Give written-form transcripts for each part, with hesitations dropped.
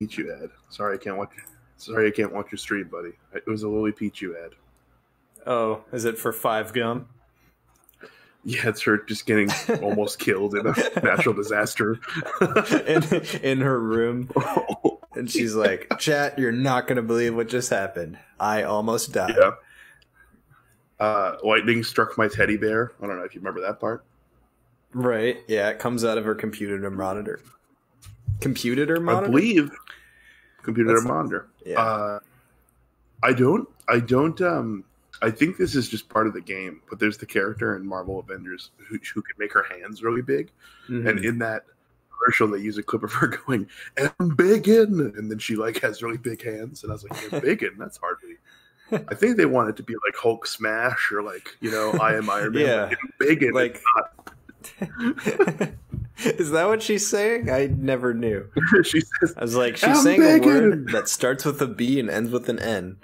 Pichu ad. Sorry, I can't watch. Sorry, I can't watch your stream, buddy. It was a Lily Pichu ad. Oh, is it for 5 gum? Yeah, it's her just getting almost killed in a natural disaster in her room. And she's like, chat, you're not going to believe what just happened. I almost died. Yeah. Lightning struck my teddy bear. I don't know if you remember that part. Right. Yeah, it comes out of her computer monitor. Computer monitor? I believe. Computer monitor. Yeah. I think this is just part of the game, but there's the character in Marvel Avengers who can make her hands really big. Mm-hmm. And in that commercial, they use a clip of her going, "Embiggen," and then she like has really big hands. And I was like, "Embiggen? That's hardly." I think they want it to be like Hulk smash or like, you know, I am Iron Man. Yeah. Embiggen. Like, is that what she's saying? I never knew. She says, I was like, she's saying a word that starts with a B and ends with an N.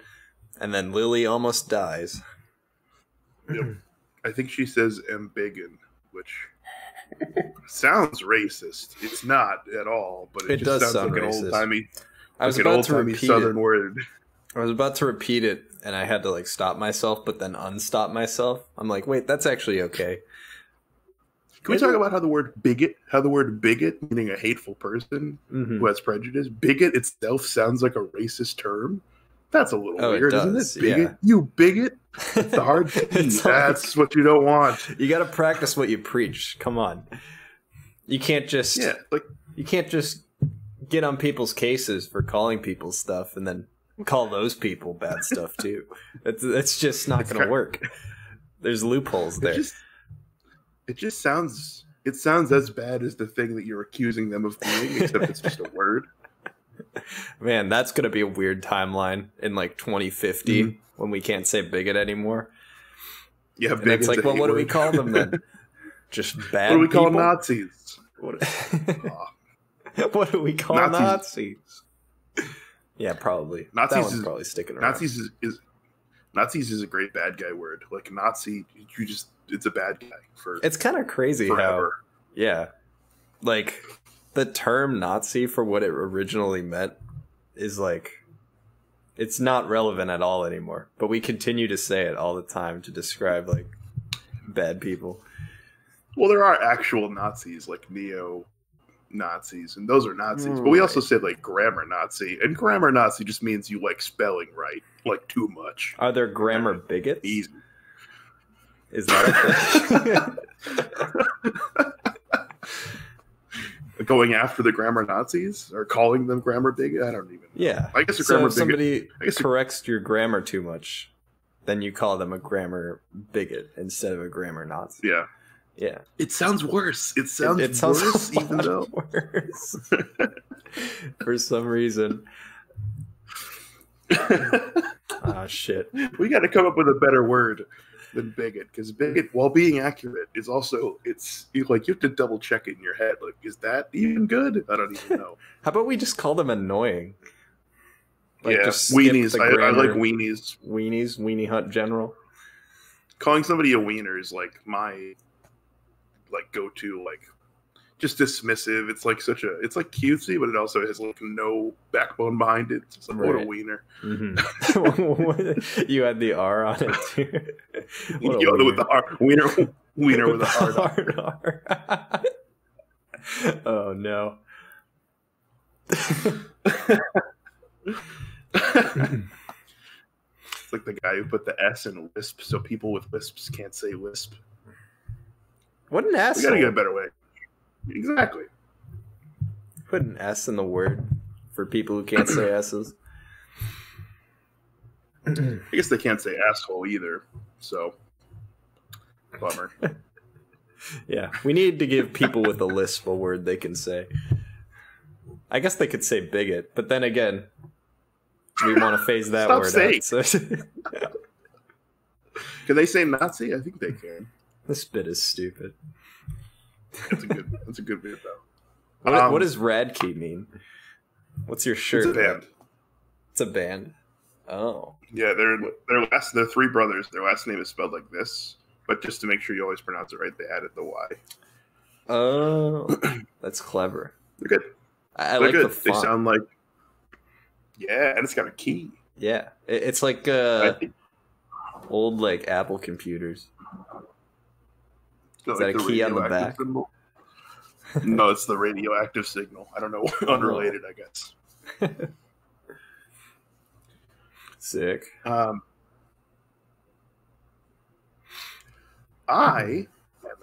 And then Lily almost dies. Yep. I think she says "embiggen," which sounds racist. It's not at all, but it just does sounds like racist. An old-timey. I was about to repeat Southern word. I was about to repeat it, and I had to like stop myself, but then unstop myself. I'm like, wait, that's actually okay. Can we talk about how the word bigot, meaning a hateful person who has prejudice, bigot itself sounds like a racist term? That's a little weird, isn't it? Bigot? Yeah. You bigot? It's the hard T. That's what you don't want. You got to practice what you preach. Come on. You can't just you can't just get on people's cases for calling people stuff and then call those people bad stuff too. It's just not going to work. There's loopholes there. It just sounds as bad as the thing that you're accusing them of being, except it's just a word. Man, that's going to be a weird timeline in like 2050 when we can't say bigot anymore. Yeah, and it's like, well, what do we call them then? Just bad. What do we call people? Nazis? What do we call Nazis? Yeah, probably. Nazis that one's probably sticking around. Nazis is a great bad guy word. Like Nazi, it's a bad guy for. It's kind of crazy forever. Like the term Nazi for what it originally meant is like, it's not relevant at all anymore. But we continue to say it all the time to describe like bad people. Well, there are actual Nazis like neo-Nazis, and those are Nazis. But we also say like grammar Nazi, and grammar Nazi just means you like spelling right, like too much. Are there grammar bigots? Easy. Is that a thing? Going after the grammar Nazis or calling them grammar bigot? I don't even know. Yeah. I guess a grammar if somebody corrects your grammar too much, then you call them a grammar bigot instead of a grammar Nazi. Yeah. Yeah. It sounds worse. It sounds worse, even though. Worse. For some reason. Shit. We got to come up with a better word than bigot, because bigot, while being accurate, is also you have to double check it in your head. Like, is that even good? I don't even know. How about we just call them annoying? Like, just weenies. I like weenies. Weenie Hut General. Calling somebody a wiener is like my go-to, like just dismissive. It's like it's like cutesy, but it also has like no backbone behind it. It's just like, what a wiener. You had the R on it too. With the R. Wiener with a hard R. Oh no. It's like the guy who put the S in lisp, so people with lisps can't say lisp. What an asshole. We gotta get a better way. Exactly. Put an S in the word for people who can't say S's. I guess they can't say asshole either, so bummer. Yeah, we need to give people with a lisp a word they can say. I guess they could say bigot, but then again, we want to phase that word out. So. Can they say Nazi? I think they can. This bit is stupid. That's a good bit though. What does Radkey mean? What's your shirt? It's a band. It's a band. Oh. Yeah, they're three brothers. Their last name is spelled like this, but just to make sure you always pronounce it right, they added the Y. Oh, that's clever. They're good. I like good. The font. They sound like Yeah, and it's got a key. Yeah, it's like old like Apple computers. Is that a key on the back? Symbol? No, it's the radioactive signal. I don't know. Unrelated, I guess. Sick. I am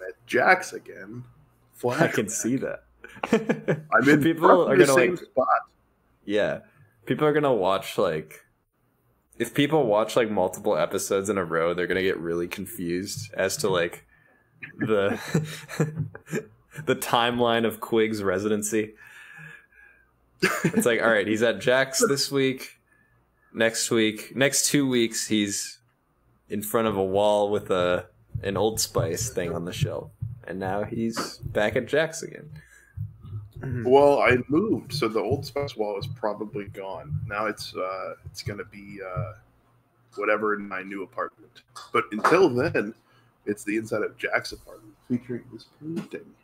at Jack's again. Flashback. I can see that. I'm in people are the gonna same spot. Yeah, people are gonna watch like. If people watch like multiple episodes in a row, they're gonna get really confused as to like the the timeline of Quig's residency. It's like, all right, he's at Jack's this week. Next 2 weeks, he's in front of a wall with an Old Spice thing on the shelf, and now he's back at Jack's again. Well, I moved, so the Old Spice wall is probably gone. Now it's going to be whatever in my new apartment. But until then, it's the inside of Jack's apartment featuring this painting.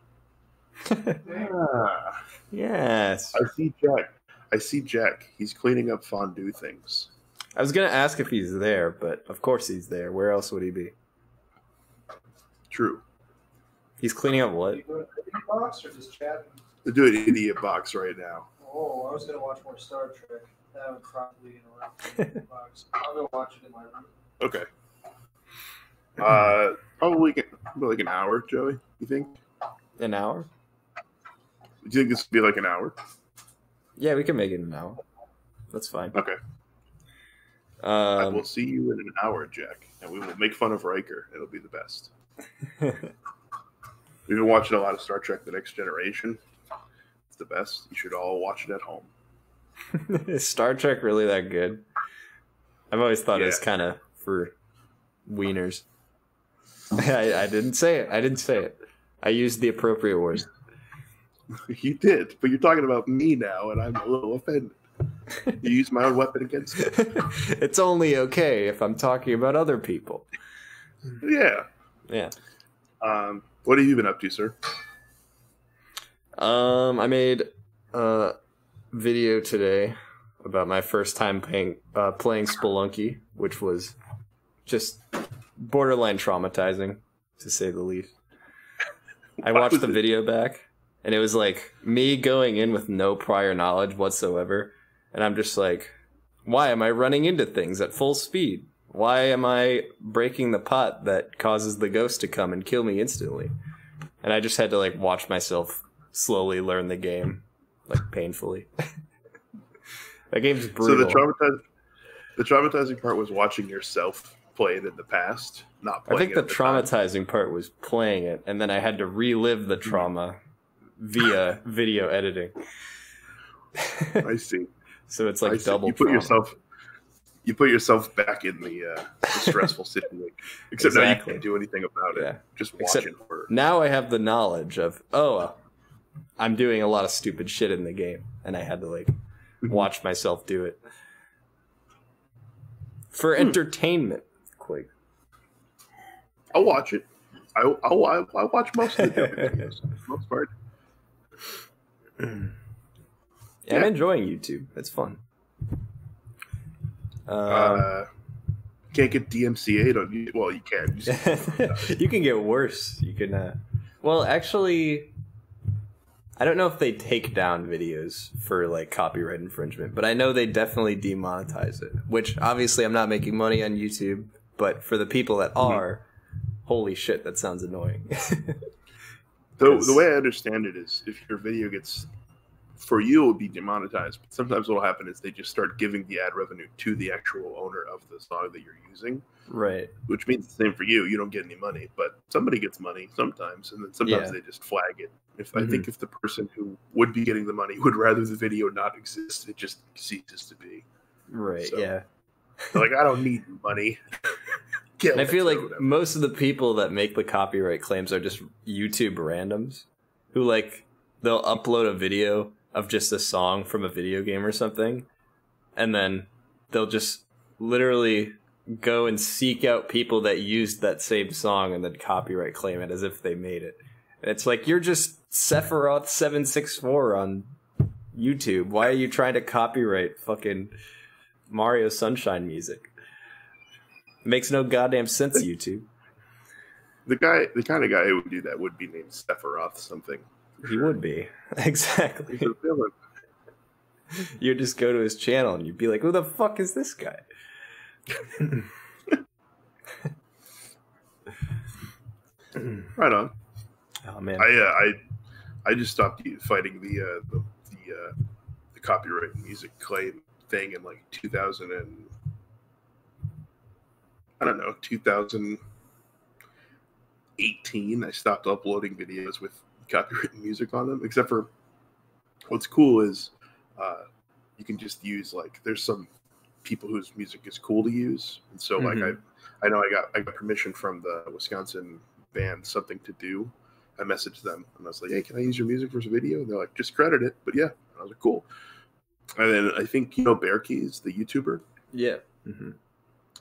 Yes. I see Jack. He's cleaning up fondue things. I was going to ask if he's there, but of course he's there. Where else would he be? True. He's cleaning up what? Box or just chatting? They're doing idiot box right now. Oh, I was going to watch more Star Trek. That would probably interrupt the box. I'll go watch it in my room. Okay. Probably like an hour, Joey, you think? An hour? Do you think this would be like an hour? Yeah, we can make it an hour. That's fine. Okay. I will see you in an hour, Jack, and we will make fun of Riker. It'll be the best. We've been watching a lot of Star Trek The Next Generation. It's the best. You should all watch it at home. Is Star Trek really that good? I've always thought it was kind of for wieners. I didn't say it. I used the appropriate word. You did, but you're talking about me now, and I'm a little offended. You used my own weapon against me. It's only okay if I'm talking about other people. Yeah. Yeah. What have you been up to, sir? I made a video today about my first time playing Spelunky, which was just borderline traumatizing, to say the least. I watched the video back, and it was like me going in with no prior knowledge whatsoever, and I'm just like, why am I running into things at full speed? Why am I breaking the pot that causes the ghost to come and kill me instantly? And I just had to like watch myself slowly learn the game, like painfully. That game's brutal. So the traumatizing part was watching yourself play it in the past, not playing it. I think the traumatizing part was playing it, and then I had to relive the trauma via video editing. I see. So it's like double. You put yourself back in the stressful situation. Except now you can't do anything about it. Just watching her. Now I have the knowledge of, I'm doing a lot of stupid shit in the game, and I had to like watch myself do it for entertainment. Quick, I'll watch it. I'll watch most of the videos. For the most part. Yeah, I'm enjoying YouTube. It's fun. Can't get DMCA'd on you. Well, you can. You can get worse. You can. Well, actually, I don't know if they take down videos for like copyright infringement, but I know they definitely demonetize it. Which obviously I'm not making money on YouTube, but for the people that are, holy shit, that sounds annoying. The way I understand it is, if your video gets, for you, it would be demonetized. But sometimes what will happen is they just start giving the ad revenue to the actual owner of the song that you're using. Right. Which means the same for you. You don't get any money, but somebody gets money sometimes, and then sometimes they just flag it. I think if the person who would be getting the money would rather the video not exist, it just ceases to be. Right. So, they're like, I don't need money. And I feel like most of the people that make the copyright claims are just YouTube randoms who like they'll upload a video of just a song from a video game or something, and then they'll just literally go and seek out people that used that same song and then copyright claim it as if they made it. And it's like, you're just Sephiroth 764 on YouTube. Why are you trying to copyright fucking Mario Sunshine music? It makes no goddamn sense, YouTube. The kind of guy who would do that would be named Sephiroth something. He would be. Exactly. He's a villain. You'd just go to his channel and you'd be like, who the fuck is this guy? Right on. Oh man. I just stopped fighting the copyright music claim thing in like 2018. I stopped uploading videos with copyrighted music on them, except for what's cool is you can just use, like, there's some people whose music is cool to use, and so like I know I got permission from the Wisconsin band Something to Do. I messaged them and I was like, hey, can I use your music for this video? And they're like, just credit it. But yeah, I was like, cool. And then I think, you know, Bear Keys, the YouTuber. Yeah.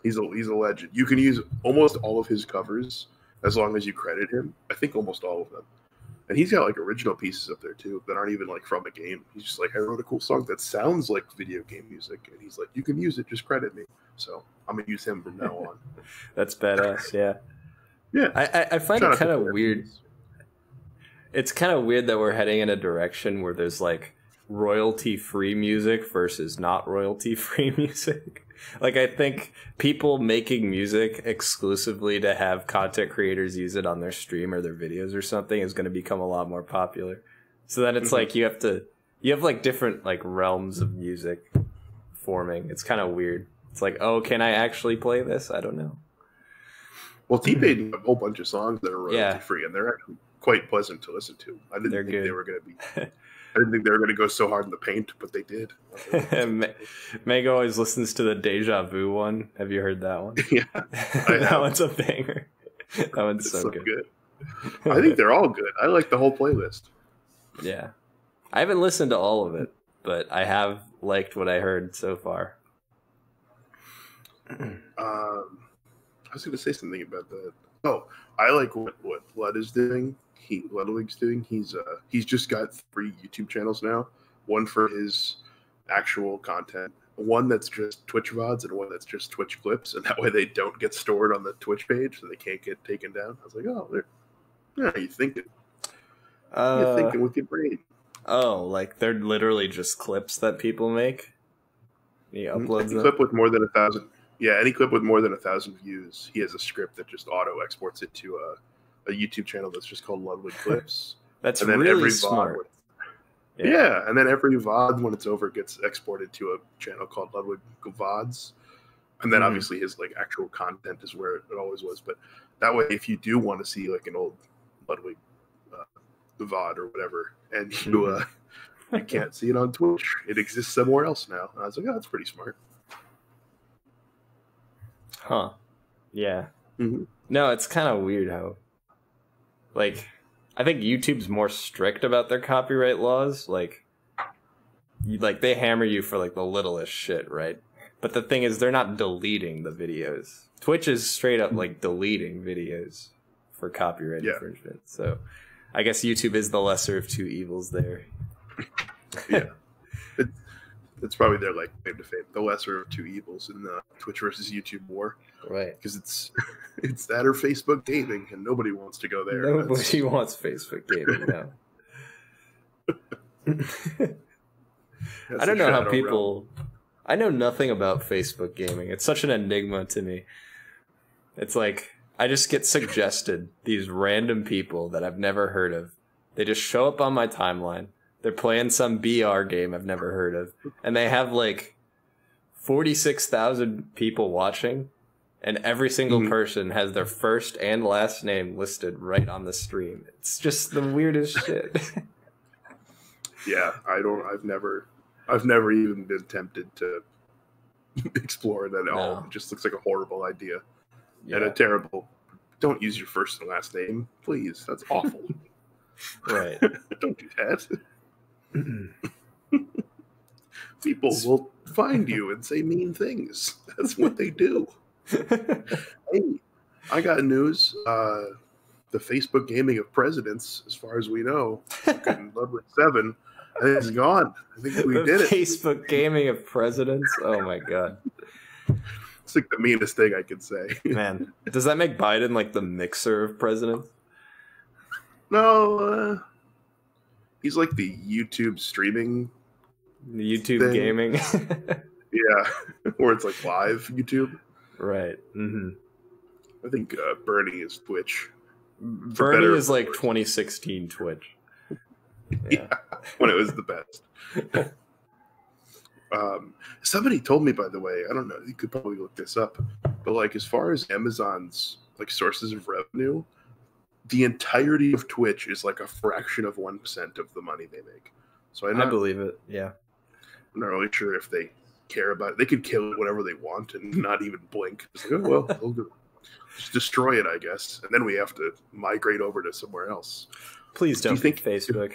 He's a legend. You can use almost all of his covers as long as you credit him. I think almost all of them. And he's got like original pieces up there too that aren't even like from a game. He's just like, I wrote a cool song that sounds like video game music, and he's like, you can use it, just credit me. So I'm gonna use him from now on. That's badass. Yeah. Yeah. I find it kind of weird. It's kind of weird that we're heading in a direction where there's like royalty-free music versus not royalty-free music. Like, I think people making music exclusively to have content creators use it on their stream or their videos or something is going to become a lot more popular. So then it's like you have like different like realms of music forming. It's kind of weird. It's like, oh, can I actually play this? I don't know. Well, T-Pain had a whole bunch of songs that are royalty-free, and they're actually quite pleasant to listen to. I didn't think they were going to be... I didn't think they were going to go so hard in the paint, but they did. Meg always listens to the Deja Vu one. Have you heard that one? Yeah. That one's a banger. That one's so good. I think they're all good. I like the whole playlist. Yeah. I haven't listened to all of it, but I have liked what I heard so far. I was going to say something about that. Oh, I like what Lud is doing. Ludwig's doing. He's just got 3 YouTube channels now. One for his actual content, one that's just Twitch VODs, and one that's just Twitch clips. And that way they don't get stored on the Twitch page, so they can't get taken down. I was like, oh, you thinking? You're thinking with your brain. Oh, like they're literally just clips that people make. He uploads them. Clip with more than 1,000. Yeah, any clip with more than 1,000 views, he has a script that just auto exports it to a YouTube channel that's just called Ludwig Clips. That's and then really smart. Yeah, and then every VOD, when it's over, gets exported to a channel called Ludwig VODs. And then obviously his like actual content is where it always was. But that way, if you do want to see like an old Ludwig VOD or whatever, and you can't see it on Twitch, it exists somewhere else now. And I was like, oh, that's pretty smart. Huh. Yeah. No, it's kind of weird how, like, I think YouTube's more strict about their copyright laws. Like they hammer you for like the littlest shit, right? But the thing is, they're not deleting the videos. Twitch is straight up like deleting videos for copyright infringement. So I guess YouTube is the lesser of two evils there. Yeah. It's probably their like claim to fame, the lesser of two evils in the Twitch versus YouTube war, right? Because it's that or Facebook gaming, and nobody wants to go there. Nobody wants Facebook gaming now. I don't know how people. I know nothing about Facebook gaming. It's such an enigma to me. It's like I just get suggested these random people that I've never heard of. They just show up on my timeline. They're playing some BR game I've never heard of. And they have like 46,000 people watching. And every single person has their first and last name listed right on the stream. It's just the weirdest shit. Yeah, I've never even been tempted to explore it at all. It just looks like a horrible idea. Yeah. And a terrible, don't use your first and last name, please. That's awful. Right. Don't do that. People will find you and say mean things. That's what they do. Hey, I got news. The Facebook gaming of presidents, as far as we know, Ludwig 7 It's gone. I think we did it. Facebook gaming of presidents. Oh my god. It's like the meanest thing I could say. Man, does that make Biden like the mixer of presidents? No, he's like the YouTube streaming. The YouTube thing. gaming. Yeah, where it's like live YouTube. Right. Mm-hmm. I think Bernie is Twitch. Bernie is like 2016 Twitch. Yeah, when it was the best. Somebody told me, by the way, I don't know, you could probably look this up, but like as far as Amazon's like sources of revenue, the entirety of Twitch is like a fraction of 1% of the money they make. So I believe it. Yeah, I'm not really sure if they care about it. They could kill it whatever they want and not even blink. It's like, oh, well, we'll just destroy it, I guess, and then we have to migrate over to somewhere else. Please don't think Facebook.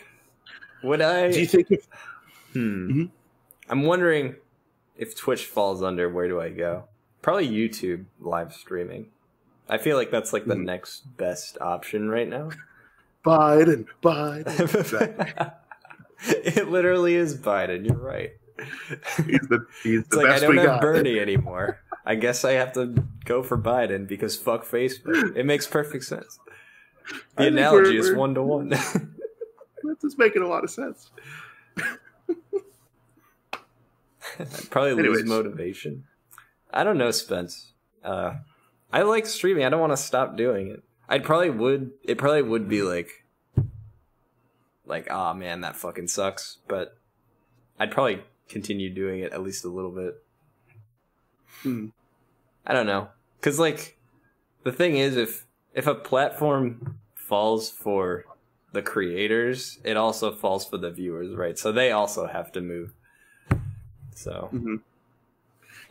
Would I? Do you think if? Mm-hmm. I'm wondering if Twitch falls under, where do I go? Probably YouTube live streaming. I feel like that's like the next best option right now. Biden. It literally is Biden. You're right. He's the it's best like I don't we have got. Bernie anymore. I guess I have to go for Biden because fuck Facebook. It makes perfect sense. The analogy is 1-to-1. That's making a lot of sense. I'd probably lose motivation. I don't know, Spence. I like streaming. I don't want to stop doing it. It probably would be like, oh man, that fucking sucks. But I'd probably continue doing it at least a little bit. I don't know. Because like, the thing is, if a platform falls for the creators, it also falls for the viewers, right? So they also have to move. So,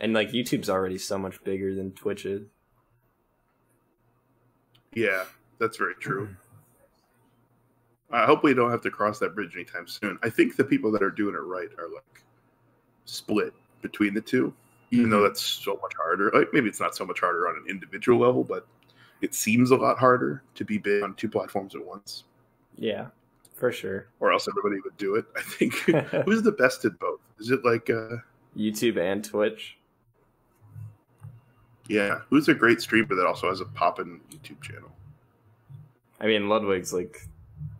and like YouTube's already so much bigger than Twitch is. Yeah, that's very true. Hopefully, you don't have to cross that bridge anytime soon. I think the people that are doing it right are like split between the two, even though that's so much harder. Like maybe it's not so much harder on an individual level, but it seems a lot harder to be big on two platforms at once. Yeah, for sure. Or else everybody would do it. I think. Who's the best at both? Is it like YouTube and Twitch? Yeah. Who's a great streamer that also has a poppin' YouTube channel? I mean, Ludwig's like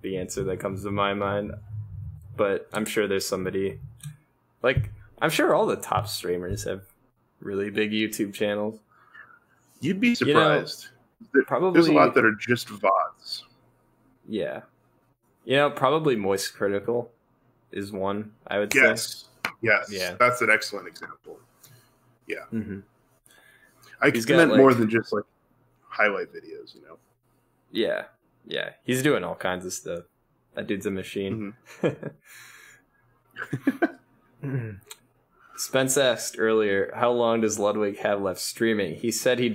the answer that comes to my mind. But I'm sure there's somebody... Like, I'm sure all the top streamers have really big YouTube channels. You'd be surprised. Probably, there's a lot that are just VODs. Yeah. Probably Moist Critical is one, I would say. Yes. Yeah. That's an excellent example. Yeah. I meant more than just like highlight videos, Yeah. He's doing all kinds of stuff. That dude's a machine. Spence asked earlier, how long does Ludwig have left streaming? He said he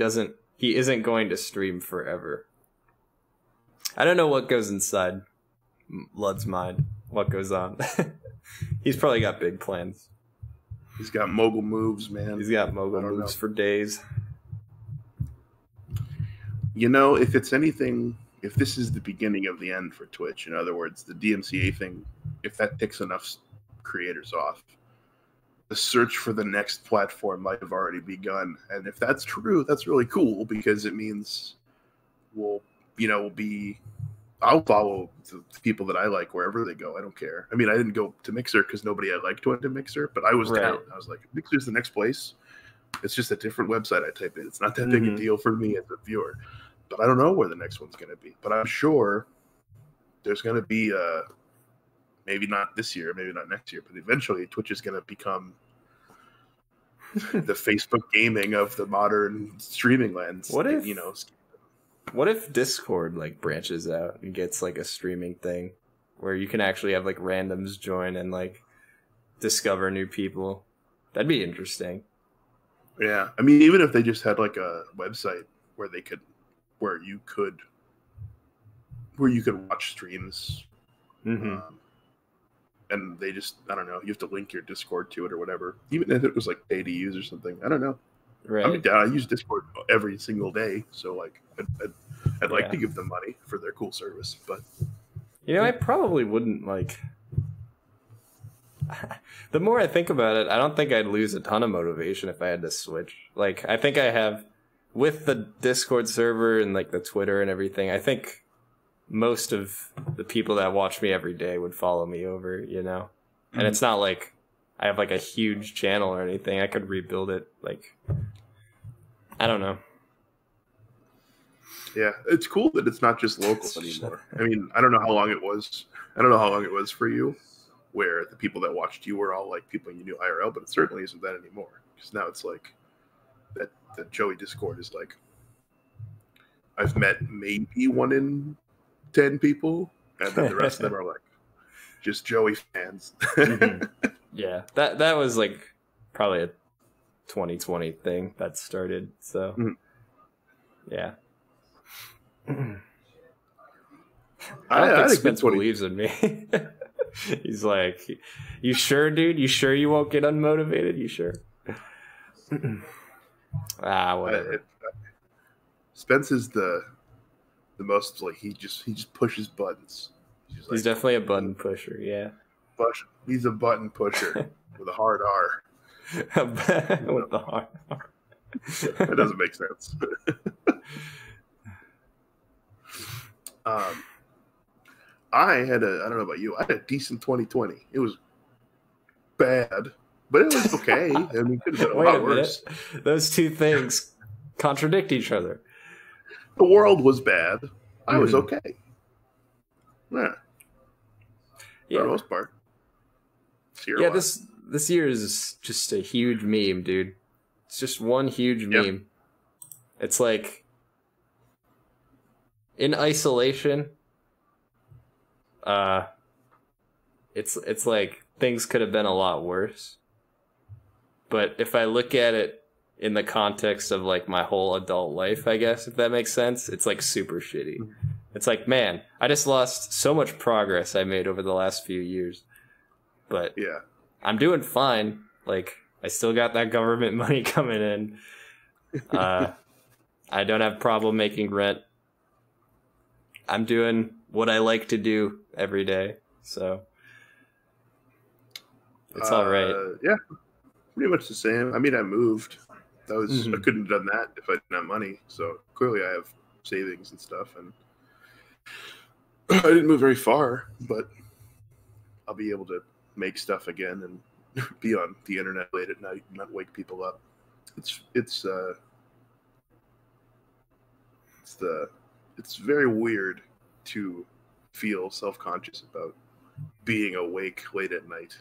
isn't going to stream forever. I don't know what goes inside Lud's mind, what goes on. He's probably got big plans. He's got mogul moves, man. He's got mogul moves for days. If it's anything, if this is the beginning of the end for Twitch, in other words, the DMCA thing, if that ticks enough creators off, the search for the next platform might have already begun. And if that's true, that's really cool because it means I'll follow the people that I like wherever they go. I don't care. I mean, I didn't go to Mixer because nobody I liked went to Mixer, but I was down. I was like, Mixer's the next place. It's just a different website I type in. It's not that big a deal for me as a viewer. But I don't know where the next one's going to be. But I'm sure there's going to be, maybe not this year, maybe not next year, but eventually Twitch is going to become the Facebook gaming of the modern streaming lens. What if Discord like branches out and gets like a streaming thing where you can actually have like randoms join and like discover new people? That'd be interesting. Yeah, I mean, even if they just had like a website where you could watch streams, and they just, I don't know, you have to link your Discord to it or whatever. Even if it was like pay to use or something, I don't know. Right. I mean, I use Discord every single day, so like I'd like to give them money for their cool service, but I probably wouldn't like The more I think about it, I don't think I'd lose a ton of motivation if I had to switch. Like, I think I have, with the Discord server and like the Twitter and everything, I think most of the people that watch me every day would follow me over, you know? And it's not like I have like a huge channel or anything. I could rebuild it. Like, I don't know. Yeah, it's cool that it's not just local anymore. I mean, I don't know how long it was. I don't know how long it was for you, where the people that watched you were all like people you knew IRL, but it certainly isn't that anymore. Because now it's like that Joey Discord is like, I've met maybe 1 in 10 people, and then the rest of them are like just Joey fans. Yeah, that was like probably a 2020 thing that started. So yeah. I don't think Spence believes in me. He's like, you sure, dude? You sure you won't get unmotivated? You sure? Whatever. Spence is the most like he just pushes buttons. He's definitely a button pusher. Yeah. He's a button pusher with a hard R. With the hard R. That doesn't make sense. I don't know about you, I had a decent 2020. It was bad, but it was okay. I mean, it could have been a lot worse. Those two things contradict each other. The world was bad. I was okay. Yeah. For the most part. Yeah, this year is just a huge meme, dude. It's just one huge meme. It's like, in isolation, it's like things could have been a lot worse. But if I look at it in the context of like my whole adult life, I guess, if that makes sense, it's like super shitty. It's like, man, I just lost so much progress I made over the last few years. But yeah, I'm doing fine. Like, I still got that government money coming in. I don't have problem making rent. I'm doing what I like to do every day, so it's all right. Yeah, pretty much the same. I mean, I moved. I couldn't have done that if I didn't have money. So clearly, I have savings and stuff, and I didn't move very far, but I'll be able to make stuff again and be on the internet late at night and not wake people up. It's very weird to feel self-conscious about being awake late at night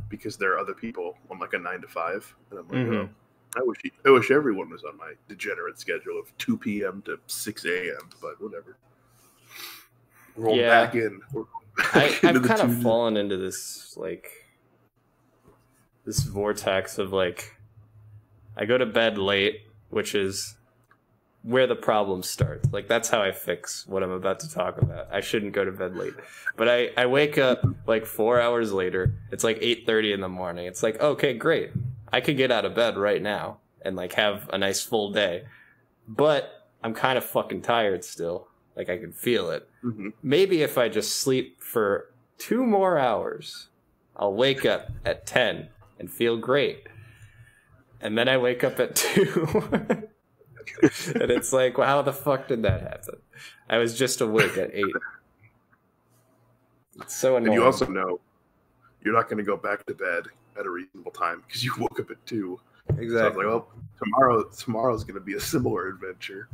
because there are other people on like a 9 to 5, and I'm like, oh, I wish everyone was on my degenerate schedule of 2 p.m. to 6 a.m. But whatever. Roll back in. I've kind of fallen into this this vortex of like, I go to bed late, which is where the problem starts. Like, that's how I fix what I'm about to talk about. I shouldn't go to bed late. But I wake up like 4 hours later. It's like 8:30 in the morning. It's like, okay, great. I could get out of bed right now and like have a nice full day. But I'm kind of fucking tired still. Like, I can feel it. Maybe if I just sleep for 2 more hours, I'll wake up at 10 and feel great. And then I wake up at 2. And it's like, well, how the fuck did that happen? I was just awake at 8. It's so annoying. And you also know you're not going to go back to bed at a reasonable time because you woke up at 2. Exactly. So I was like, well, tomorrow's going to be a similar adventure.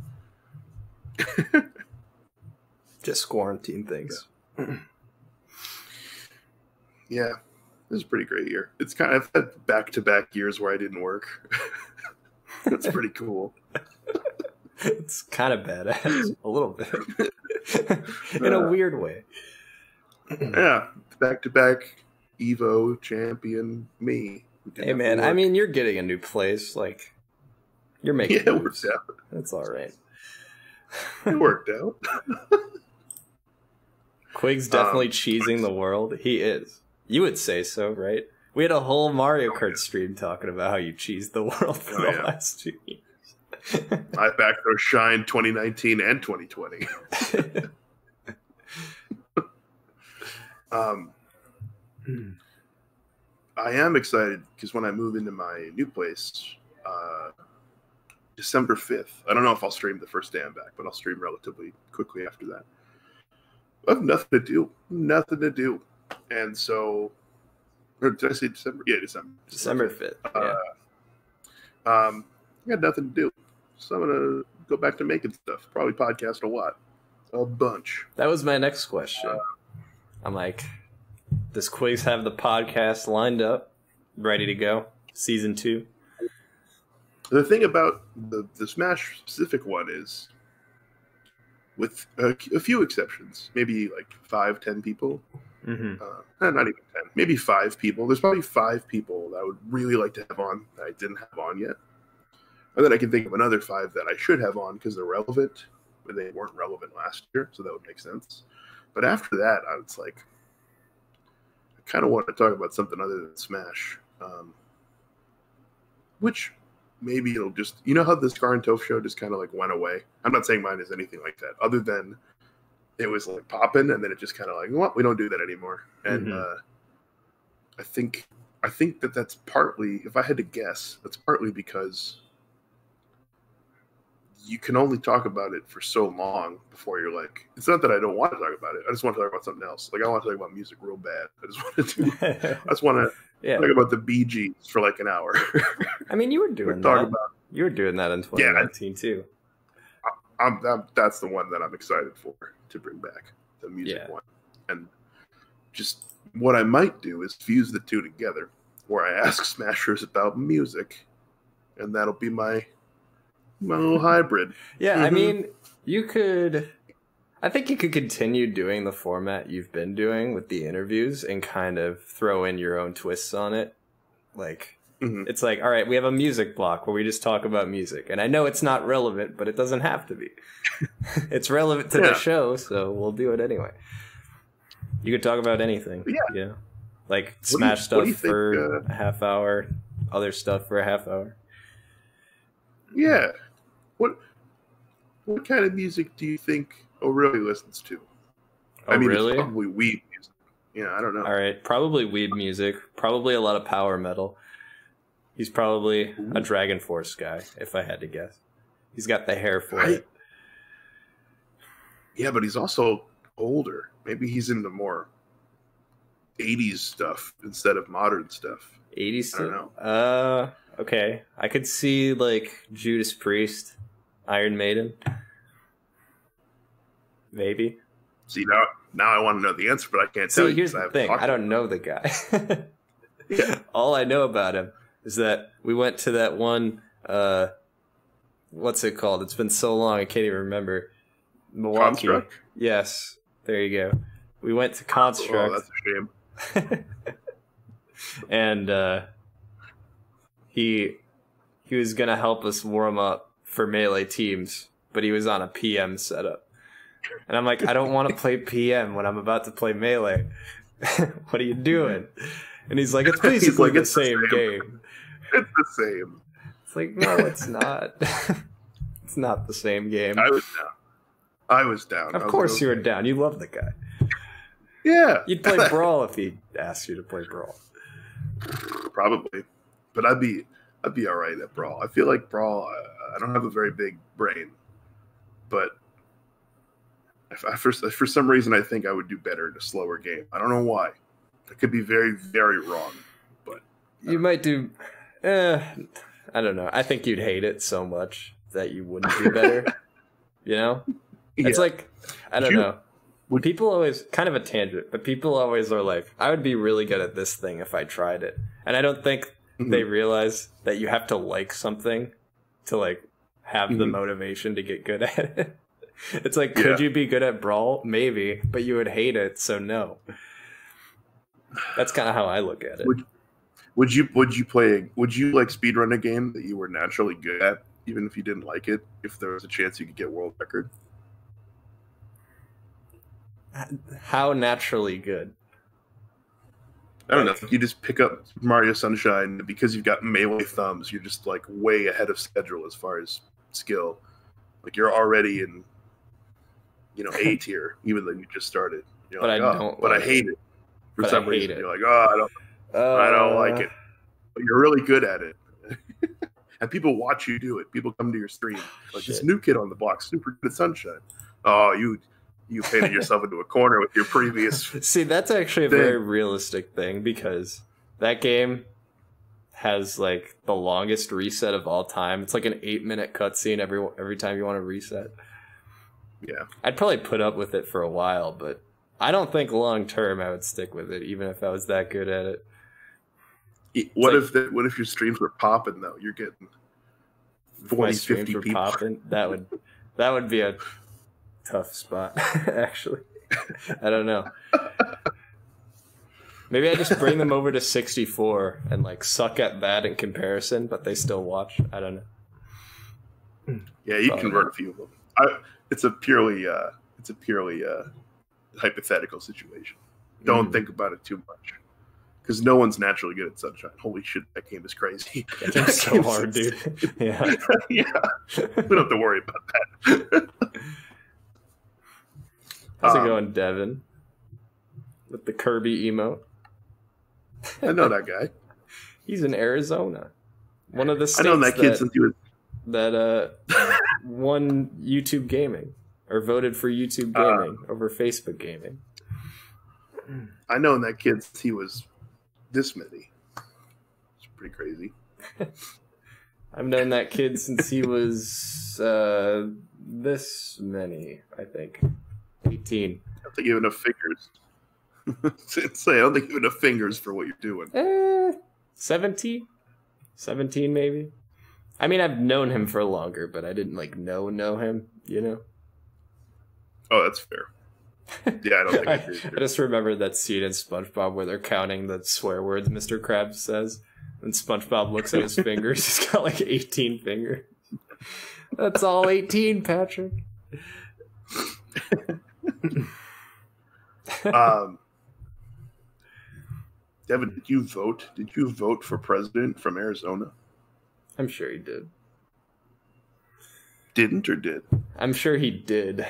Just quarantine things. Yeah, this is a pretty great year. It's kind of had back-to-back years where I didn't work. That's pretty cool. It's kind of badass, a little bit, in a weird way. Yeah, back-to-back Evo champion me. Hey man, I mean, you're getting a new place. Like, you're making it worked out. That's all right. It worked out. Quig's definitely cheesing the world. He is. You would say so, right? We had a whole Mario Kart stream talking about how you cheesed the world for the last 2 years. I backed those Shine 2019 and 2020. I am excited because when I move into my new place, December 5th, I don't know if I'll stream the first day I'm back, but I'll stream relatively quickly after that. I have nothing to do. And so, or did I say December? Yeah, December. December 5th. Yeah. I got nothing to do. So I'm going to go back to making stuff. Probably podcast a lot. A bunch. That was my next question. I'm like, does Quigs have the podcast lined up, ready to go? Season 2? The thing about the Smash specific one is, with a few exceptions, maybe like 5-10 people, not even 10, maybe 5 people. There's probably 5 people that I would really like to have on that I didn't have on yet. And then I can think of another 5 that I should have on because they're relevant, but they weren't relevant last year, so that would make sense. But after that, I was like, I kind of want to talk about something other than Smash, which maybe it'll just, you know how the Scar and Toph show just kind of like went away? I'm not saying mine is anything like that, other than it was like popping, and then it just kind of like, well, we don't do that anymore. And I think that's partly, if I had to guess, that's partly because you can only talk about it for so long before you're like, it's not that I don't want to talk about it. I just want to talk about something else. Like, I want to talk about music real bad. I just want to talk about the Bee Gees for like an hour. I mean, you were doing that. You were doing that in 2019 too. That's the one that I'm excited for to bring back, the music one. And just what I might do is fuse the two together, where I ask Smashers about music, and that'll be my little hybrid. Yeah, I mean, I think you could continue doing the format you've been doing with the interviews and kind of throw in your own twists on it. Like, it's like, all right, we have a music block where we just talk about music. And I know it's not relevant, but it doesn't have to be. It's relevant to the show, so we'll do it anyway. You could talk about anything. Yeah. Like Smash stuff for a half hour, other stuff for a half hour. Yeah. What kind of music do you think O'Reilly listens to? Really? It's probably weed music. Yeah, I don't know. All right, probably weed music. Probably a lot of power metal. He's probably a Dragon Force guy, if I had to guess. He's got the hair for it. Yeah, but he's also older. Maybe he's into more 80s stuff instead of modern stuff. 80s stuff? I don't know. Okay. I could see, like, Judas Priest, Iron Maiden. Maybe. See, now I want to know the answer, but I can't tell you. Here's the thing. I don't know the guy. All I know about him is that we went to that one, what's it called? It's been so long, I can't even remember. Milwaukee. Construct? Yes. There you go. We went to Construct. Oh, that's a shame. And he was going to help us warm up for Melee teams, but he was on a PM setup. And I'm like, I don't want to play PM when I'm about to play Melee. What are you doing? And he's like, it's basically the same game. It's the same. It's like, no, it's not. It's not the same game. I was down. Of course you were down. You love the guy. Yeah. You'd play Brawl if he asked you to play Brawl. Probably. But I'd be all right at Brawl. I feel like Brawl, I don't have a very big brain. But for some reason, I think I would do better in a slower game. I don't know why. I could be very, very wrong. But you might do... I don't know. I think you'd hate it so much that you wouldn't do better. You know? Yeah. It's like, I don't know. People always, kind of a tangent, but people always are like, I would be really good at this thing if I tried it. And I don't think they realize that you have to like something to like have the motivation to get good at it. It's like, could you be good at Brawl? Maybe, but you would hate it, so no. That's kind of how I look at it. Would you like speedrun a game that you were naturally good at, even if you didn't like it, if there was a chance you could get world record? How naturally good? I don't know. You just pick up Mario Sunshine because you've got melee thumbs. You're just like way ahead of schedule as far as skill. Like you're already in, A tier, even though you just started. You're but like, I don't. But I hate it for some reason. You're like, I don't. I don't like it. But you're really good at it. And people watch you do it. People come to your stream. Like, this new kid on the block, super good at Sunshine. Oh, you painted yourself into a corner with your previous... See, that's actually a very realistic thing, because that game has, like, the longest reset of all time. It's like an 8-minute cutscene every time you want to reset. Yeah. I'd probably put up with it for a while, but I don't think long-term I would stick with it, even if I was that good at it. What if your streams were popping, though? You're getting 40, 50 people. Popping, that would be a tough spot, actually. I don't know. Maybe I just bring them over to 64 and like suck at that in comparison, but they still watch. I don't know. Yeah, you convert a few of them. It's a purely hypothetical situation. Don't think about it too much, because no one's naturally good at Sunshine. Holy shit, that game is crazy. That game's so hard, dude. Yeah. Yeah. We don't have to worry about that. How's it going, Devin? With the Kirby emote? I know that guy. He's in Arizona. One of the states I know that kid since he was... that won YouTube Gaming, or voted for YouTube Gaming over Facebook Gaming. I know that kid since he was this many. It's pretty crazy. I've known that kid since he was this many, I think. 18. I don't think you have enough fingers. I don't think you have enough fingers for what you're doing. 17? 17 maybe? I mean, I've known him for longer, but I didn't like know him, you know? Oh, that's fair. Yeah, I don't think I just remember that scene in SpongeBob where they're counting the swear words Mr. Krabs says, and SpongeBob looks at his fingers. He's got like 18 fingers. That's all 18, Patrick. Devin, did you vote? Did you vote for president from Arizona? I'm sure he did. Didn't or did? I'm sure he did.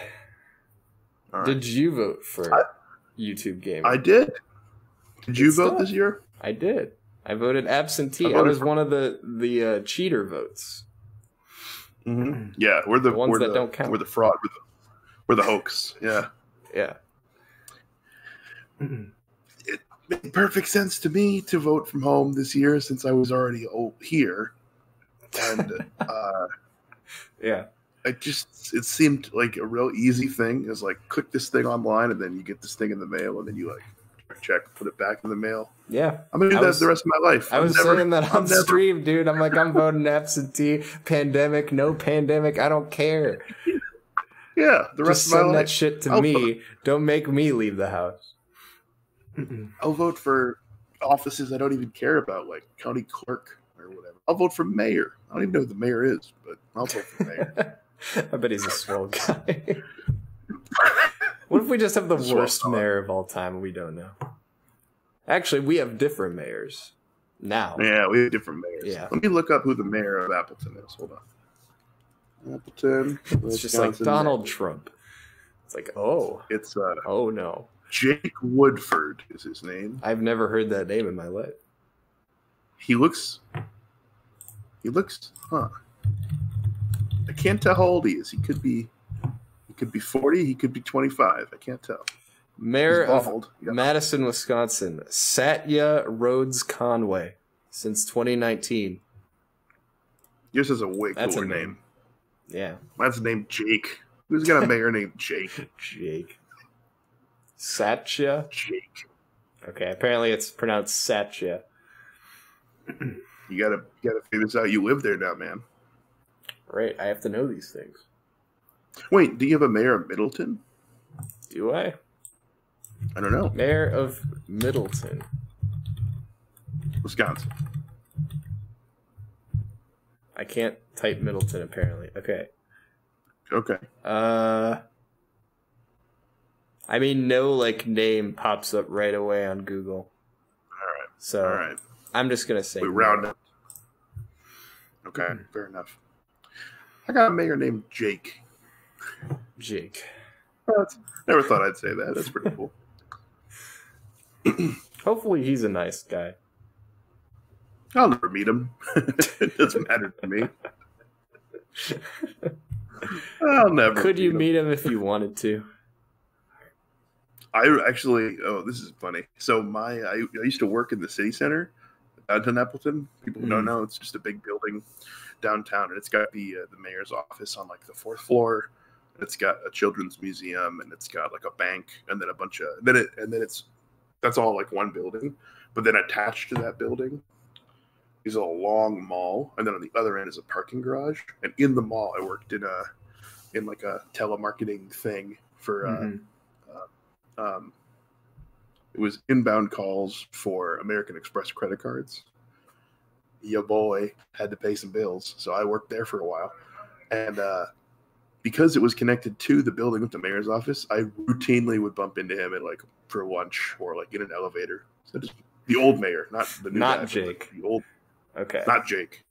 All right. Did you vote for YouTube Gaming? I did. Did you vote this year? I did. I voted absentee. I was one of the cheater votes. Mm-hmm. Yeah, we're the ones that don't count. We're the fraud. We're the hoax. Yeah. Yeah. It made perfect sense to me to vote from home this year since I was already here. And yeah. It seemed like a real easy thing. It was like, click this thing online and then you get this thing in the mail and then you like check, put it back in the mail. Yeah. I'm going to do that the rest of my life. I was saying that on stream, dude. I'm like, I'm voting absentee. Pandemic, no pandemic. I don't care. Yeah. The rest of my life. Just send that shit to me. Don't make me leave the house. I'll vote for offices I don't even care about, like county clerk or whatever. I'll vote for mayor. I don't even know who the mayor is, but I'll vote for mayor. I bet he's a swell guy. What if we just have the worst mayor of all time and we don't know? Actually, we have different mayors now. Yeah, we have different mayors. Yeah. Let me look up who the mayor of Appleton is. Hold on. Appleton. It's just like Donald Trump. It's like, It's oh no. Jake Woodford is his name. I've never heard that name in my life. He looks, I can't tell how old he is. He could be 40. He could be 25. I can't tell. Mayor of Madison, Wisconsin, Satya Rhodes Conway, since 2019. Yours is a way cooler name. Yeah. Mine's named Jake. Who's got a mayor named Jake? Jake. Satya? Jake. Okay, apparently it's pronounced Satya. You gotta figure this out. You live there now, man. Right, I have to know these things. Wait, do you have a mayor of Middleton? Do I? I don't know. Mayor of Middleton. Wisconsin. I can't type Middleton, apparently. Okay. I mean, no, like, name pops up right away on Google. Alright. So, I'm just going to say... We round up. Okay, fair enough. I got a mayor named Jake. Jake. Never thought I'd say that. That's pretty cool. Hopefully he's a nice guy. I'll never meet him. It doesn't matter to me. I'll never. Could you meet him if you wanted to? I actually. Oh, this is funny. So I used to work in the city center downtown Appleton. People who don't know, it's just a big building downtown, and it's got the mayor's office on like the 4th floor. It's got a children's museum, and it's got like a bank, and then a bunch of that's all like one building. But then attached to that building is a long mall, and then on the other end is a parking garage. And in the mall, I worked in like a telemarketing thing for it was inbound calls for American Express credit cards. Your boy had to pay some bills, so I worked there for a while. And because it was connected to the building with the mayor's office, I routinely would bump into him for lunch or like in an elevator. So just the old mayor, not the new not guy, Jake. The old, okay, not Jake.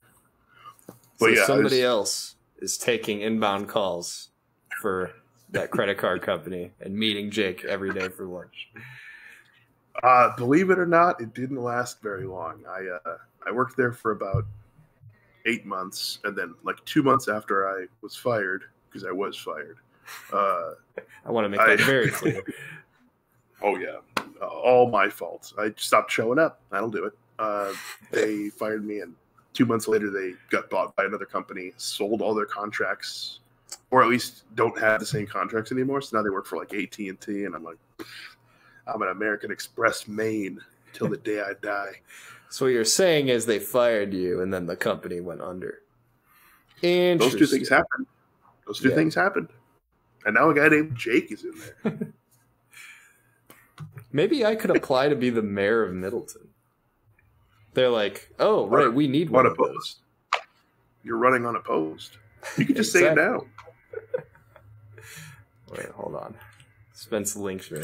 But so yeah, somebody else is taking inbound calls for that credit card company and meeting Jake every day for lunch. Believe it or not, it didn't last very long. I worked there for about 8 months, and then like 2 months after I was fired, because I was fired. I want to make that very clear. Oh yeah, all my fault. I stopped showing up. I don't do it. They fired me, and 2 months later, they got bought by another company, sold all their contracts, or at least don't have the same contracts anymore. So now they work for like AT&T, and I'm like, I'm an American Express main till the day I die. So what you're saying is they fired you, and then the company went under. Those two things happened. Things happened. And now a guy named Jake is in there. Maybe I could apply to be the mayor of Middleton. They're like, oh, right, we need one of those. You're running unopposed. You can just say it now. Wait, hold on. Spence linked me.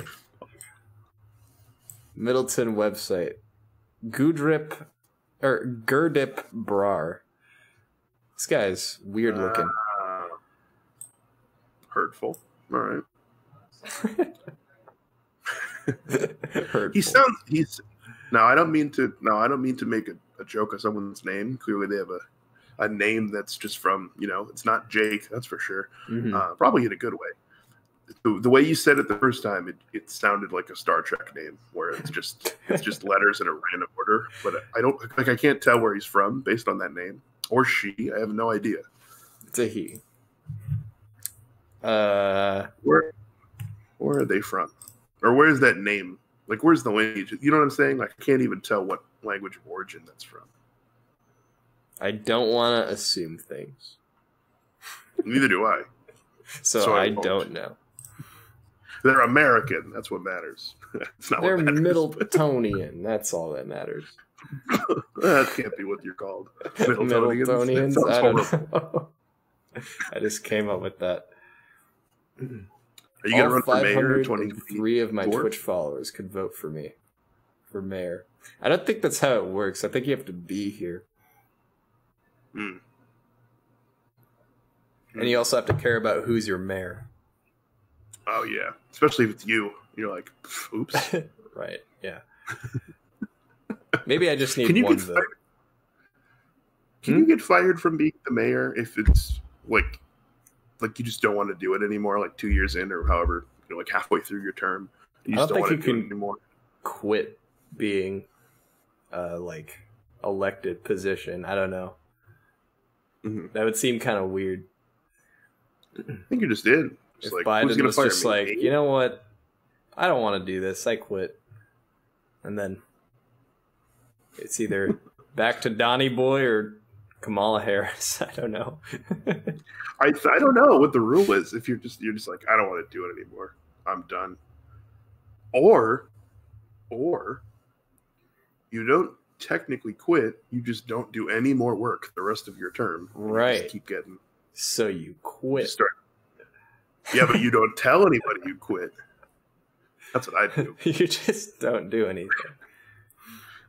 Middleton website. Gurdip Brar. This guy's weird looking. Hurtful. All right. Hurtful. I don't mean to make a joke of someone's name. Clearly they have a name that's just from, it's not Jake, that's for sure. Mm-hmm. Probably in a good way. The way you said it the first time, it sounded like a Star Trek name, where it's just letters in a random order. But I can't tell where he's from based on that name, or she. I have no idea. It's a he. Where are they from, or where's that name? Like, where's the lineage? You know what I'm saying? Like, I can't even tell what language of origin that's from. I don't want to assume things. Neither do I. So I don't know. They're American. That's what matters. It's not They're what matters, Middletonian. That's all that matters. That can't be what you're called. Middletonians? I don't know. I just came up with that. Are you going to run for mayor? 503 of my Twitch followers could vote for me for mayor. I don't think that's how it works. I think you have to be here. And you also have to care about who's your mayor. Oh, yeah. Especially if it's you. You're like, oops. Right, yeah. Maybe I just need one vote. Can you get fired from being the mayor if it's like you just don't want to do it anymore, like 2 years in or however, like halfway through your term? You just don't want to do it anymore. Quit being like elected position. I don't know. Mm-hmm. That would seem kind of weird. I think you just did. If Biden was just like, you know what? I don't want to do this. I quit. And then it's either back to Donnie Boy or Kamala Harris. I don't know. I don't know what the rule is. If you're just like, I don't want to do it anymore. I'm done. Or you don't technically quit. You just don't do any more work the rest of your term. Right. You just keep getting. So you quit. Yeah, but you don't tell anybody you quit. That's what I do. You just don't do anything.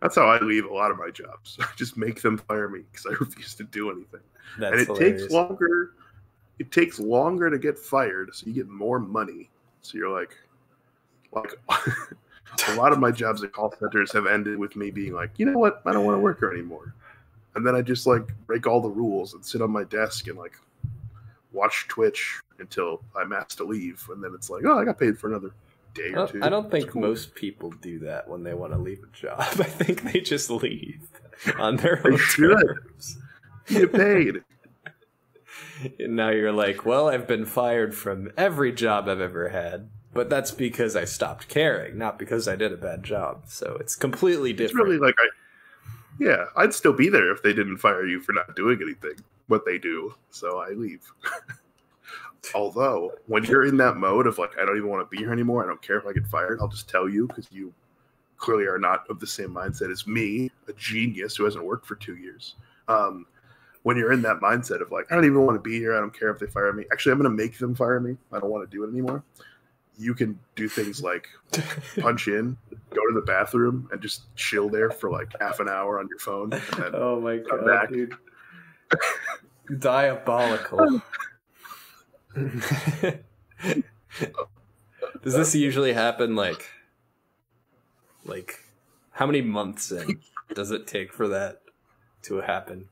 That's how I leave a lot of my jobs. I just make them fire me because I refuse to do anything. That's and it hilarious. takes longer. It takes longer to get fired, so you get more money. So you're like a lot of my jobs at call centers have ended with me being like, you know what? I don't want to work here anymore. and then I just like break all the rules and sit on my desk and like watch Twitch until I'm asked to leave, and then it's like, oh, I got paid for another day or two. I don't think most people do that when they want to leave a job. I think they just leave on their own terms. Get paid. And now you're like, well, I've been fired from every job I've ever had, but that's because I stopped caring, not because I did a bad job. So it's completely different. It's really like, I'd still be there if they didn't fire you for not doing anything, what they do. So I leave. Although, when you're in that mode of like, I don't even want to be here anymore, I don't care if I get fired, I'll just tell you, because you clearly are not of the same mindset as me, a genius who hasn't worked for 2 years. When you're in that mindset of like, I don't even want to be here, I don't care if they fire me. Actually, I'm going to make them fire me. I don't want to do it anymore. You can do things like punch in, go to the bathroom, and just chill there for like half an hour on your phone. And then oh my god, back. Dude. Diabolical. Does this usually happen like how many months in does it take for that to happen?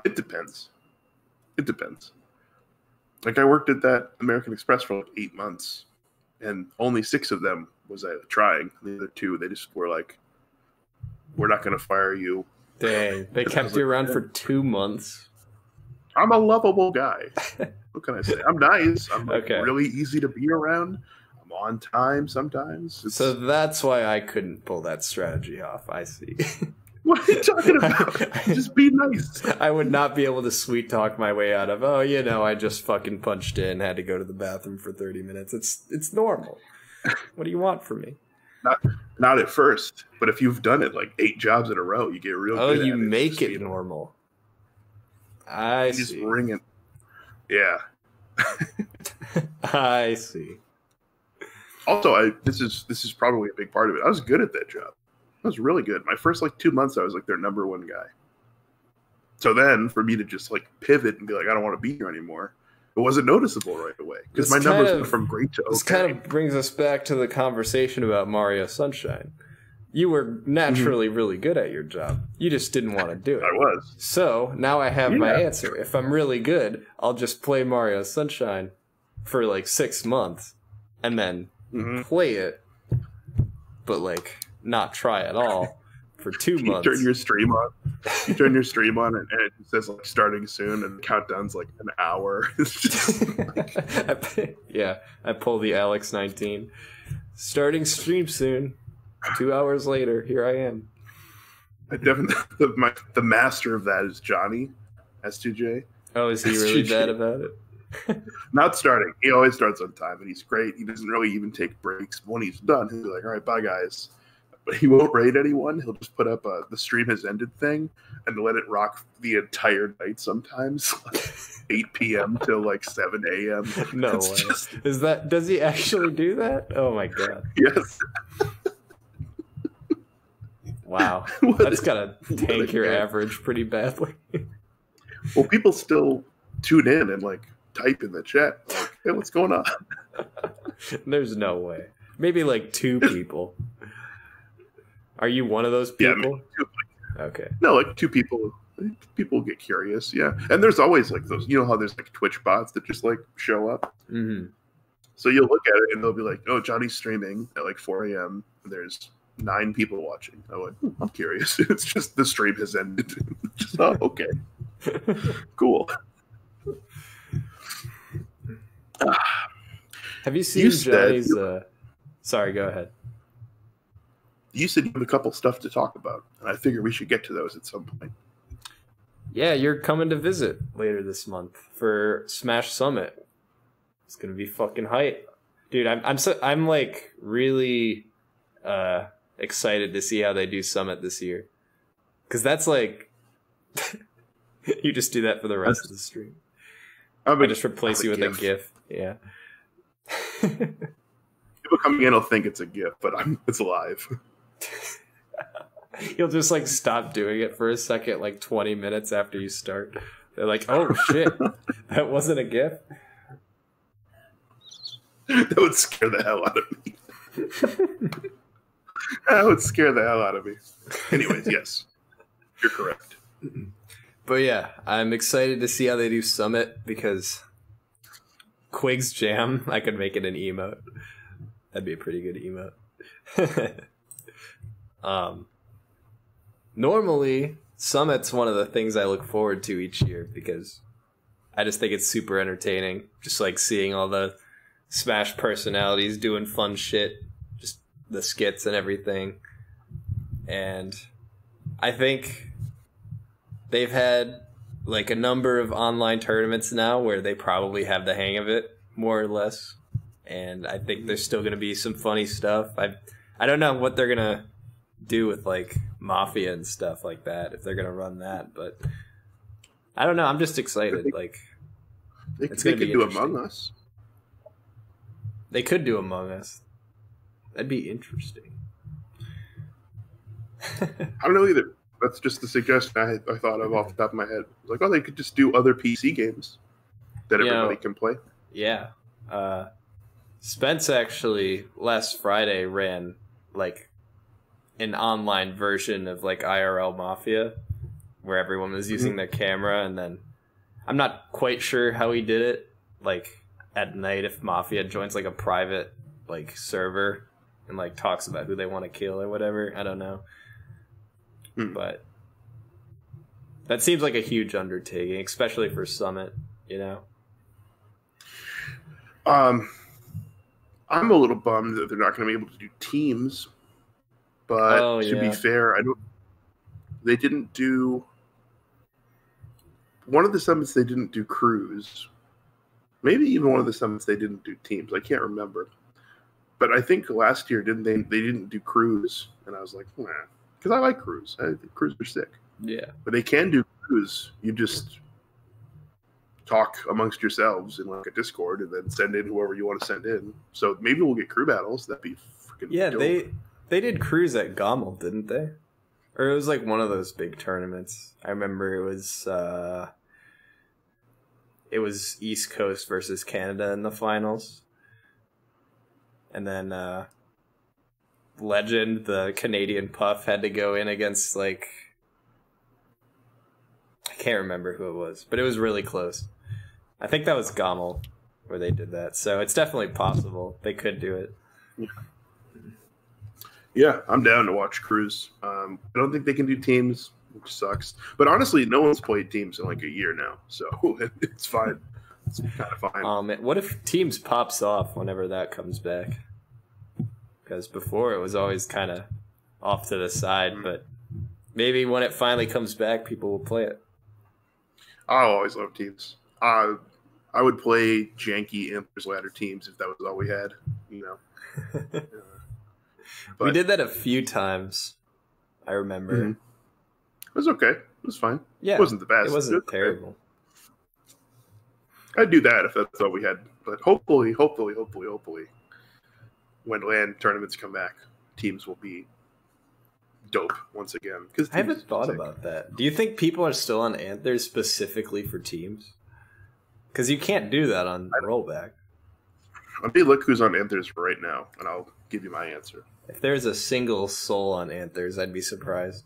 It depends. It depends. Like I worked at that American Express for like 8 months, and only 6 of them was trying. The other 2, they just were like, we're not going to fire you. Dang, they kept you around for 2 months. I'm a lovable guy. What can I say? I'm nice. I'm like really easy to be around. I'm on time sometimes. So that's why I couldn't pull that strategy off. I see. What are you talking about? Just be nice. I would not be able to sweet talk my way out of, I just fucking punched in, had to go to the bathroom for 30 minutes. It's normal. What do you want from me? Not at first, but if you've done it like 8 jobs in a row, you get real good at it. Oh, you make it normal. I see. Just ring it. Yeah. I see. Also, this is probably a big part of it. I was good at that job. I was really good. My first 2 months, I was like their number 1 guy. So then, for me to just like pivot and be like, I don't want to be here anymore, it wasn't noticeable right away because my numbers went from great to okay. This kind of brings us back to the conversation about Mario Sunshine. You were naturally really good at your job. You just didn't want to do it. I was. So now I have my answer. If I'm really good, I'll just play Mario Sunshine for like 6 months and then play it, but like not try at all for 2 months. You turn your stream on and it says like starting soon and the countdown's like an hour. It's just like... I pull the Alex 19. Starting stream soon. 2 hours later, here I am. I definitely the master of that is Johnny S2J. Oh, is he really bad about it? Not starting. He always starts on time and he's great. He doesn't really even take breaks. When he's done, he'll be like, all right, bye guys. But he won't raid anyone. He'll just put up the stream has ended thing and let it rock the entire night sometimes. Like 8 p.m. till like 7 a.m. No way. Does he actually do that? Oh my god. Yes. Wow. That's gotta tank your average pretty badly. Well, people still tune in and like type in the chat like, hey, what's going on? There's no way. Maybe like 2 people. Are you one of those people? Yeah, okay. No, like 2 people. People get curious, yeah. And there's always like those, you know how there's like Twitch bots that just like show up? Mm-hmm. So you'll look at it and they'll be like, oh, Johnny's streaming at like 4 a.m. and there's 9 people watching. I'm like, I'm curious. It's just the stream has ended. Just, oh, okay. Cool. Have you seen Johnny's... Sorry, go ahead. You said you have a couple stuff to talk about, and I figure we should get to those at some point. Yeah, you're coming to visit later this month for Smash Summit. It's gonna be fucking hype, dude. I'm like really excited to see how they do Summit this year, because that's like you just do that for the rest of the stream. I just replace you with a GIF. Yeah. People coming in will think it's a GIF, but it's live. You'll just like stop doing it for a second, like 20 minutes after you start. They're like, oh shit, that wasn't a GIF? That would scare the hell out of me. That would scare the hell out of me. Anyways, yes, you're correct. But yeah, I'm excited to see how they do Summit because Quig's Jam, I could make it an emote. That'd be a pretty good emote. Normally, Summit's one of the things I look forward to each year because I just think it's super entertaining. Just like seeing all the Smash personalities doing fun shit, just the skits and everything. And I think they've had like a number of online tournaments now where they probably have the hang of it, more or less. And I think there's still going to be some funny stuff. I don't know what they're going to do with like Mafia and stuff like that, if they're going to run that. But I don't know. I'm just excited. Like they could do Among Us. They could do Among Us. That'd be interesting. I don't know either. That's just the suggestion I thought of off the top of my head. Like, oh, they could just do other PC games that everybody can play. Yeah. Spence actually last Friday ran like an online version of like IRL Mafia where everyone was using their camera, and then I'm not quite sure how he did it. Like at night, if Mafia joins like a private like server and like talks about who they want to kill or whatever, I don't know. But that seems like a huge undertaking, especially for Summit, you know? I'm a little bummed that they're not going to be able to do teams, but to be fair, they didn't do one of the summits. They didn't do crews. Maybe even one of the summits they didn't do teams. I can't remember, but I think last year they didn't do crews, and I was like, nah. Because I like crews. I think crews are sick. Yeah. But they can do crews. You just talk amongst yourselves in like a Discord and then send in whoever you want to send in. So maybe we'll get crew battles. That'd be freaking dope. They did crews at Gommel, didn't they? Or it was like one of those big tournaments. I remember it was East Coast versus Canada in the finals. And then Legend, the Canadian Puff, had to go in against like I can't remember who it was, but it was really close. I think that was Gommel where they did that, so it's definitely possible they could do it. Yeah, I'm down to watch crews. I don't think they can do teams, which sucks. But honestly, no one's played teams in like a year now, so it's fine. It's kind of fine. Man, what if teams pops off whenever that comes back? Because before it was always kind of off to the side, but maybe when it finally comes back, people will play it. I always love teams. I would play janky Antlers ladder teams if that was all we had, you know. We did that a few times, I remember. Mm-hmm. It was okay. It was fine. Yeah, it wasn't the best. It wasn't terrible. I'd do that if that's all we had. But hopefully, when LAN tournaments come back, teams will be dope once again. I haven't thought about that. Do you think people are still on Anthers specifically for teams? Because you can't do that on rollback. Let me look who's on Anthers right now, and I'll give you my answer. If there's a single soul on Anthers, I'd be surprised.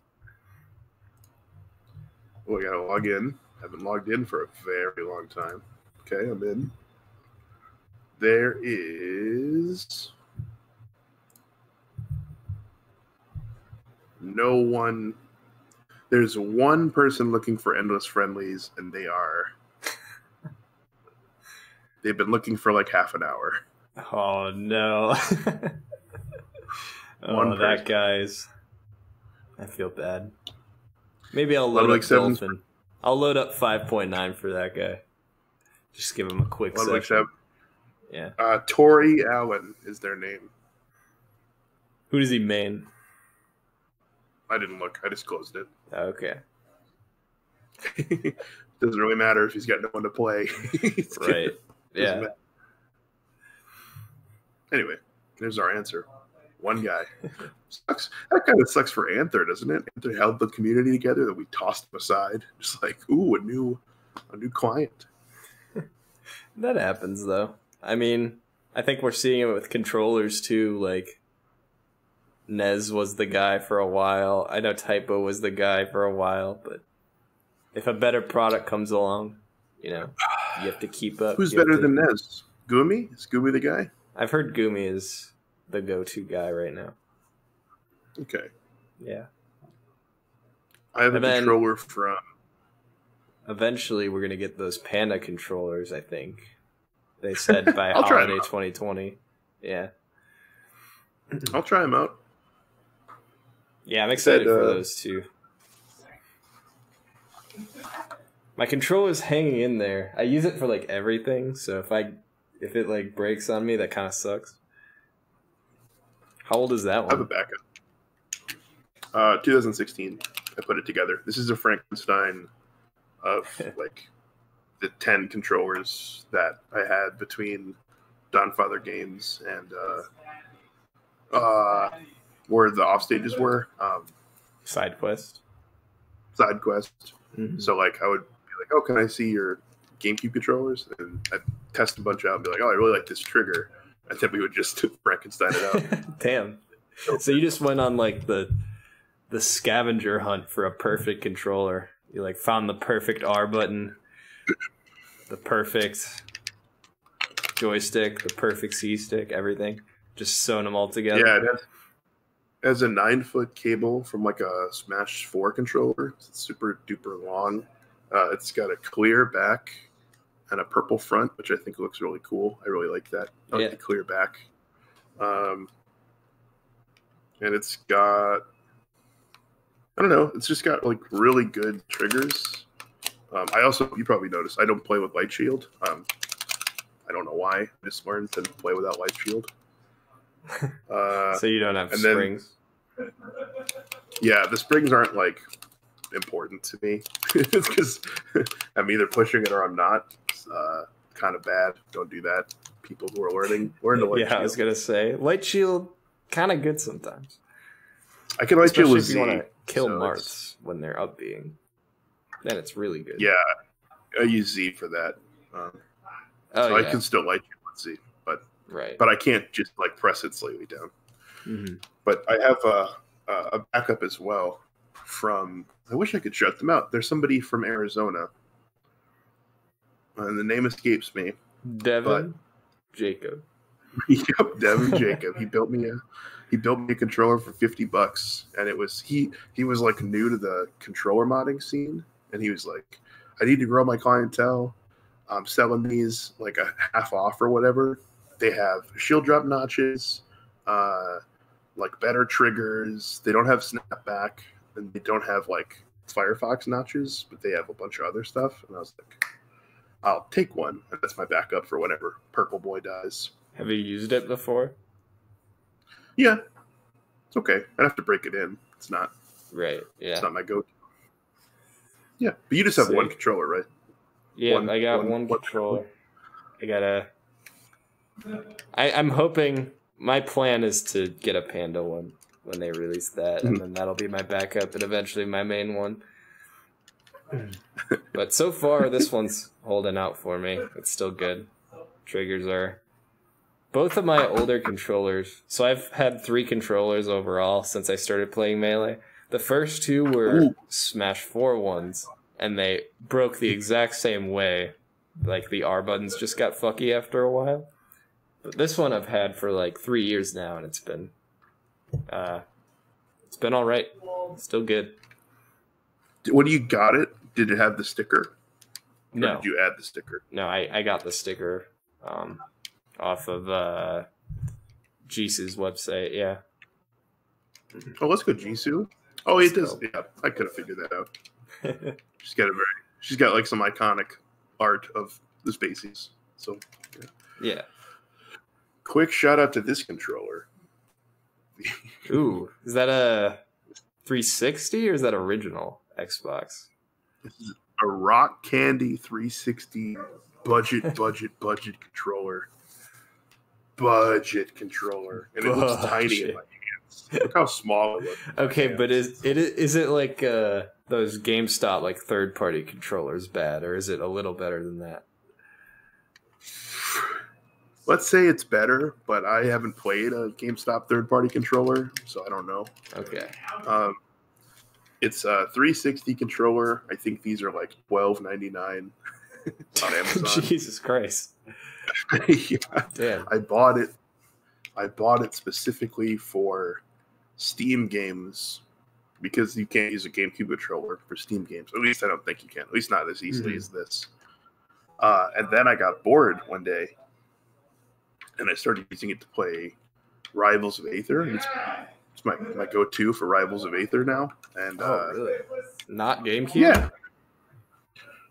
Well, I gotta log in. I haven't logged in for a very long time. Okay, I'm in. There is no one. There's one person looking for endless friendlies, and they've been looking for like half an hour. Oh no. That guy's. I feel bad. Maybe I'll load up Dolphin. I'll load up 5.9 for that guy. Just give him a quick session. Yeah. Tori Allen is their name. Who does he main? I didn't look. I just closed it. Okay. Doesn't really matter if he's got no one to play. Right. Yeah. Anyway, there's our answer. One guy. Sucks. That kind of sucks for Anther, doesn't it? Anther held the community together, then we tossed him aside. Just like, ooh, a new client. That happens, though. I mean, I think we're seeing it with controllers, too. Like, Nez was the guy for a while. I know Typo was the guy for a while, but if a better product comes along, you know, you have to keep up. Who's better than Nez? Gumi? Is Gumi the guy? I've heard Gumi is the go-to guy right now. Okay. Yeah. I have a controller from... Eventually, we're going to get those Panda controllers, I think. They said by holiday 2020. Yeah. I'll try them out. Yeah, I'm excited for those too. My controller's hanging in there. I use it for like everything, so if it like breaks on me, that kind of sucks. How old is that one? I have a backup. 2016. I put it together. This is a Frankenstein of like the 10 controllers that I had between Dawnfather Games and where the off stages were. Side quest. Mm-hmm. So like I would be like, oh, can I see your GameCube controllers? And I'd test a bunch out and be like, oh, I really like this trigger. And then we would just Frankenstein it out. Damn. So you just went on like the scavenger hunt for a perfect controller. You like found the perfect R button, the perfect joystick, the perfect C stick, everything. Just sewn them all together. Yeah, it has a 9-foot cable from like a Smash 4 controller. It's super duper long. It's got a clear back and a purple front, which I think looks really cool. I really like that. I like the clear back. And it's got, I don't know, it's just got like really good triggers. I also, you probably noticed, I don't play with Light Shield. I don't know why. I just learned to play without Light Shield. So you don't have springs? Yeah, the springs aren't like important to me. It's because I'm either pushing it or I'm not. It's kind of bad. Don't do that. People who are learning the Light Shield. I was going to say, Light Shield, kind of good sometimes. I can Light Shield with Z. If you want to kill Marths when they're up being, then it's really good. Yeah, I use Z for that. I can still Light Shield with Z. But I can't just like press it slightly down. Mm-hmm. But I have a backup as well from. I wish I could shut them out. There's somebody from Arizona, and the name escapes me. Devin Jacob. Yep, Devin Jacob. He built me a controller for $50, and it was he was like new to the controller modding scene, and he was like, I need to grow my clientele. I'm selling these like a half off or whatever. They have shield drop notches, like better triggers. They don't have snapback, and they don't have like Firefox notches, but they have a bunch of other stuff. And I was like, I'll take one. And that's my backup for whenever Purple Boy dies. Have you used it before? Yeah. It's okay. I'd have to break it in. It's not. Right, yeah. It's not my go-to. Yeah, but you just have one controller, right? Yeah, I got one controller. I'm hoping, my plan is to get a Panda one when they release that, and then that'll be my backup and eventually my main one. But so far, this one's holding out for me. It's still good. Triggers are... Both of my older controllers, so I've had 3 controllers overall since I started playing Melee. The first 2 were Smash 4 ones, and they broke the exact same way. Like, the R buttons just got fucky after a while. But this one I've had for like 3 years now, and it's been all right. Still good. When you got it, did it have the sticker? No. Or did you add the sticker? No, I got the sticker off of Jisoo's website. Yeah. Oh, let's go Jisoo. Oh, it does. Yeah, I could have figured that out. She's got like some iconic art of the Spaceys. So yeah. Quick shout out to this controller. Ooh, is that a 360 or is that original Xbox? This is a Rock Candy 360 budget controller. Budget controller. And it looks tiny in my hands. Look how small it looks. Okay, but is it like those GameStop like third-party controllers bad, or is it a little better than that? let's say it's better, but I haven't played a GameStop third-party controller, so I don't know. Okay. It's a 360 controller. I think these are like $12.99 on Amazon. Jesus Christ. Yeah. Damn. I bought it specifically for Steam games because you can't use a GameCube controller for Steam games. At least I don't think you can. At least not as easily as this. And then I got bored one day, and I started using it to play Rivals of Aether. And it's my go-to for Rivals of Aether now. And really? Not GameCube? Yeah.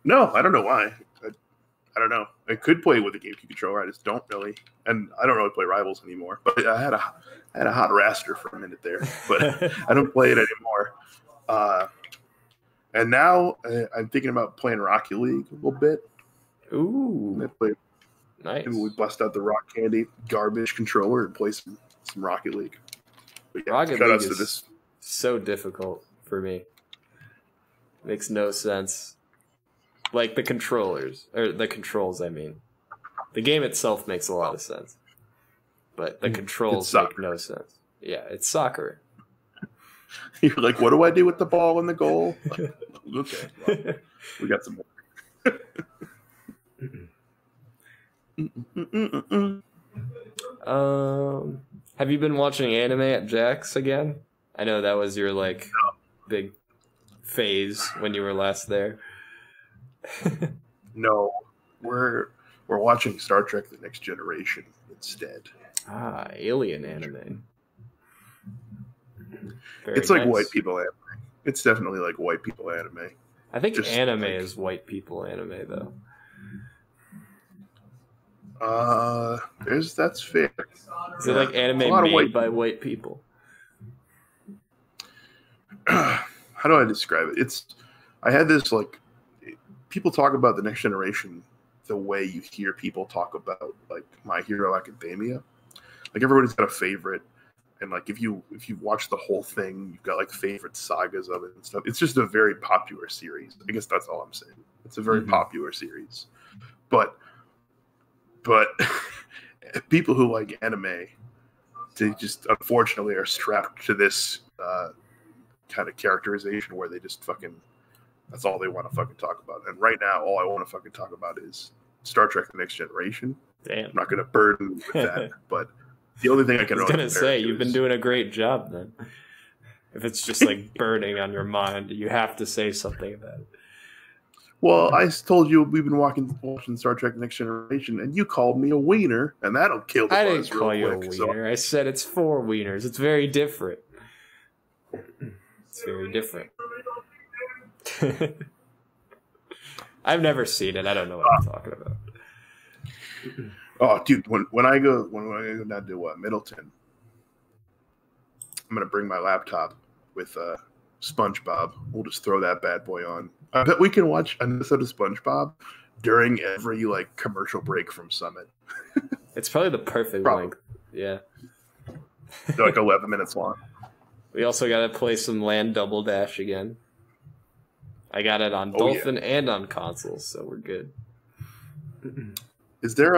No, I don't know why. I don't know. I could play with a GameCube controller. I just don't really, and I don't really play Rivals anymore. But I had a hot raster for a minute there, but I don't play it anymore. And now I'm thinking about playing Rocket League a little bit. Ooh, nice. Maybe we bust out the Rock Candy garbage controller and play some Rocket League. But yeah, Rocket League is so difficult for me. Makes no sense. Like the controls, I mean. The game itself makes a lot of sense. But the controls make no sense. Yeah, it's soccer. You're like, what do I do with the ball and the goal? Okay, well, we got some more. Have you been watching anime at Jack's again? I know that was your big phase when you were last there. No, we're watching Star Trek: The Next Generation instead. Alien anime. It's like white people anime. It's definitely like white people anime. I think anime is white people anime, though. That's fair. Is it like anime made by white people? How do I describe it? I had this people talk about The Next Generation the way you hear people talk about My Hero Academia. Everybody's got a favorite, and if you watch the whole thing, you've got favorite sagas of it and stuff. It's just a very popular series. I guess that's all I'm saying. It's a very popular series, but people who like anime, they just unfortunately are strapped to this kind of characterization where they just that's all they want to fucking talk about. And right now, all I want to fucking talk about is Star Trek: The Next Generation. Damn. I'm not going to burden with that, but the only thing I was going to say, you've been doing a great job then. If it's just burning on your mind, you have to say something about it. Well, I told you we've been watching Star Trek: The Next Generation, and you called me a wiener, and that'll kill the buzz. I didn't call you a wiener. I said it's for wieners. It's very different. It's very different. I've never seen it. I don't know what I'm talking about. Oh, dude! When I go down to Middleton, I'm gonna bring my laptop with SpongeBob. We'll just throw that bad boy on. I bet we can watch an episode of SpongeBob during every commercial break from Summit. It's probably the perfect length. Yeah, they're 11 minutes long. We also got to play some Land Double Dash again. I got it on Dolphin and on consoles, so we're good. Is there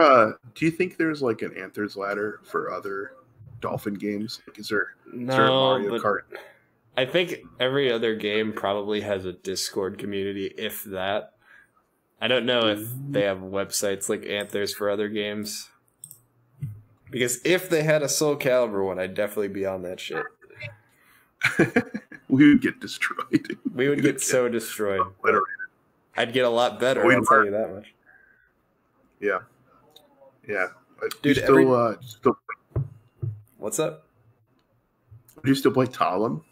do you think there's an Anthers ladder for other Dolphin games? Is there a Mario Kart? I think every other game probably has a Discord community, if that. I don't know if they have websites like Anthers for other games. Because if they had a Soul Calibur one, I'd definitely be on that shit. We would get destroyed. We would get so destroyed. I'd get a lot better, I'll tell you that much. Yeah. Yeah. Dude, what's up? Do you still play Talon?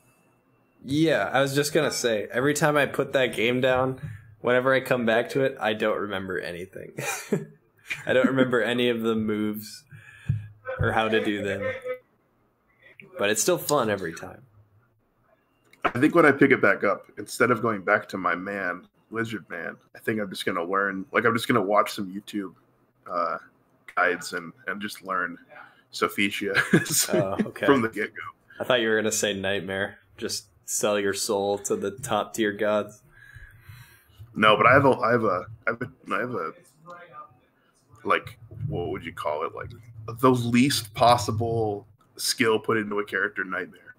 Yeah, I was just going to say, every time I put that game down, whenever I come back to it, I don't remember anything. I don't remember any of the moves or how to do them. But it's still fun every time. I think when I pick it back up, instead of going back to my Lizard Man, I think I'm just going to learn, I'm just going to watch some YouTube guides and just learn Sophicia from the get-go. I thought you were going to say Nightmare. Just sell your soul to the top tier gods. No, but I have a what would you call it? Like the least possible skill put into a character nightmare.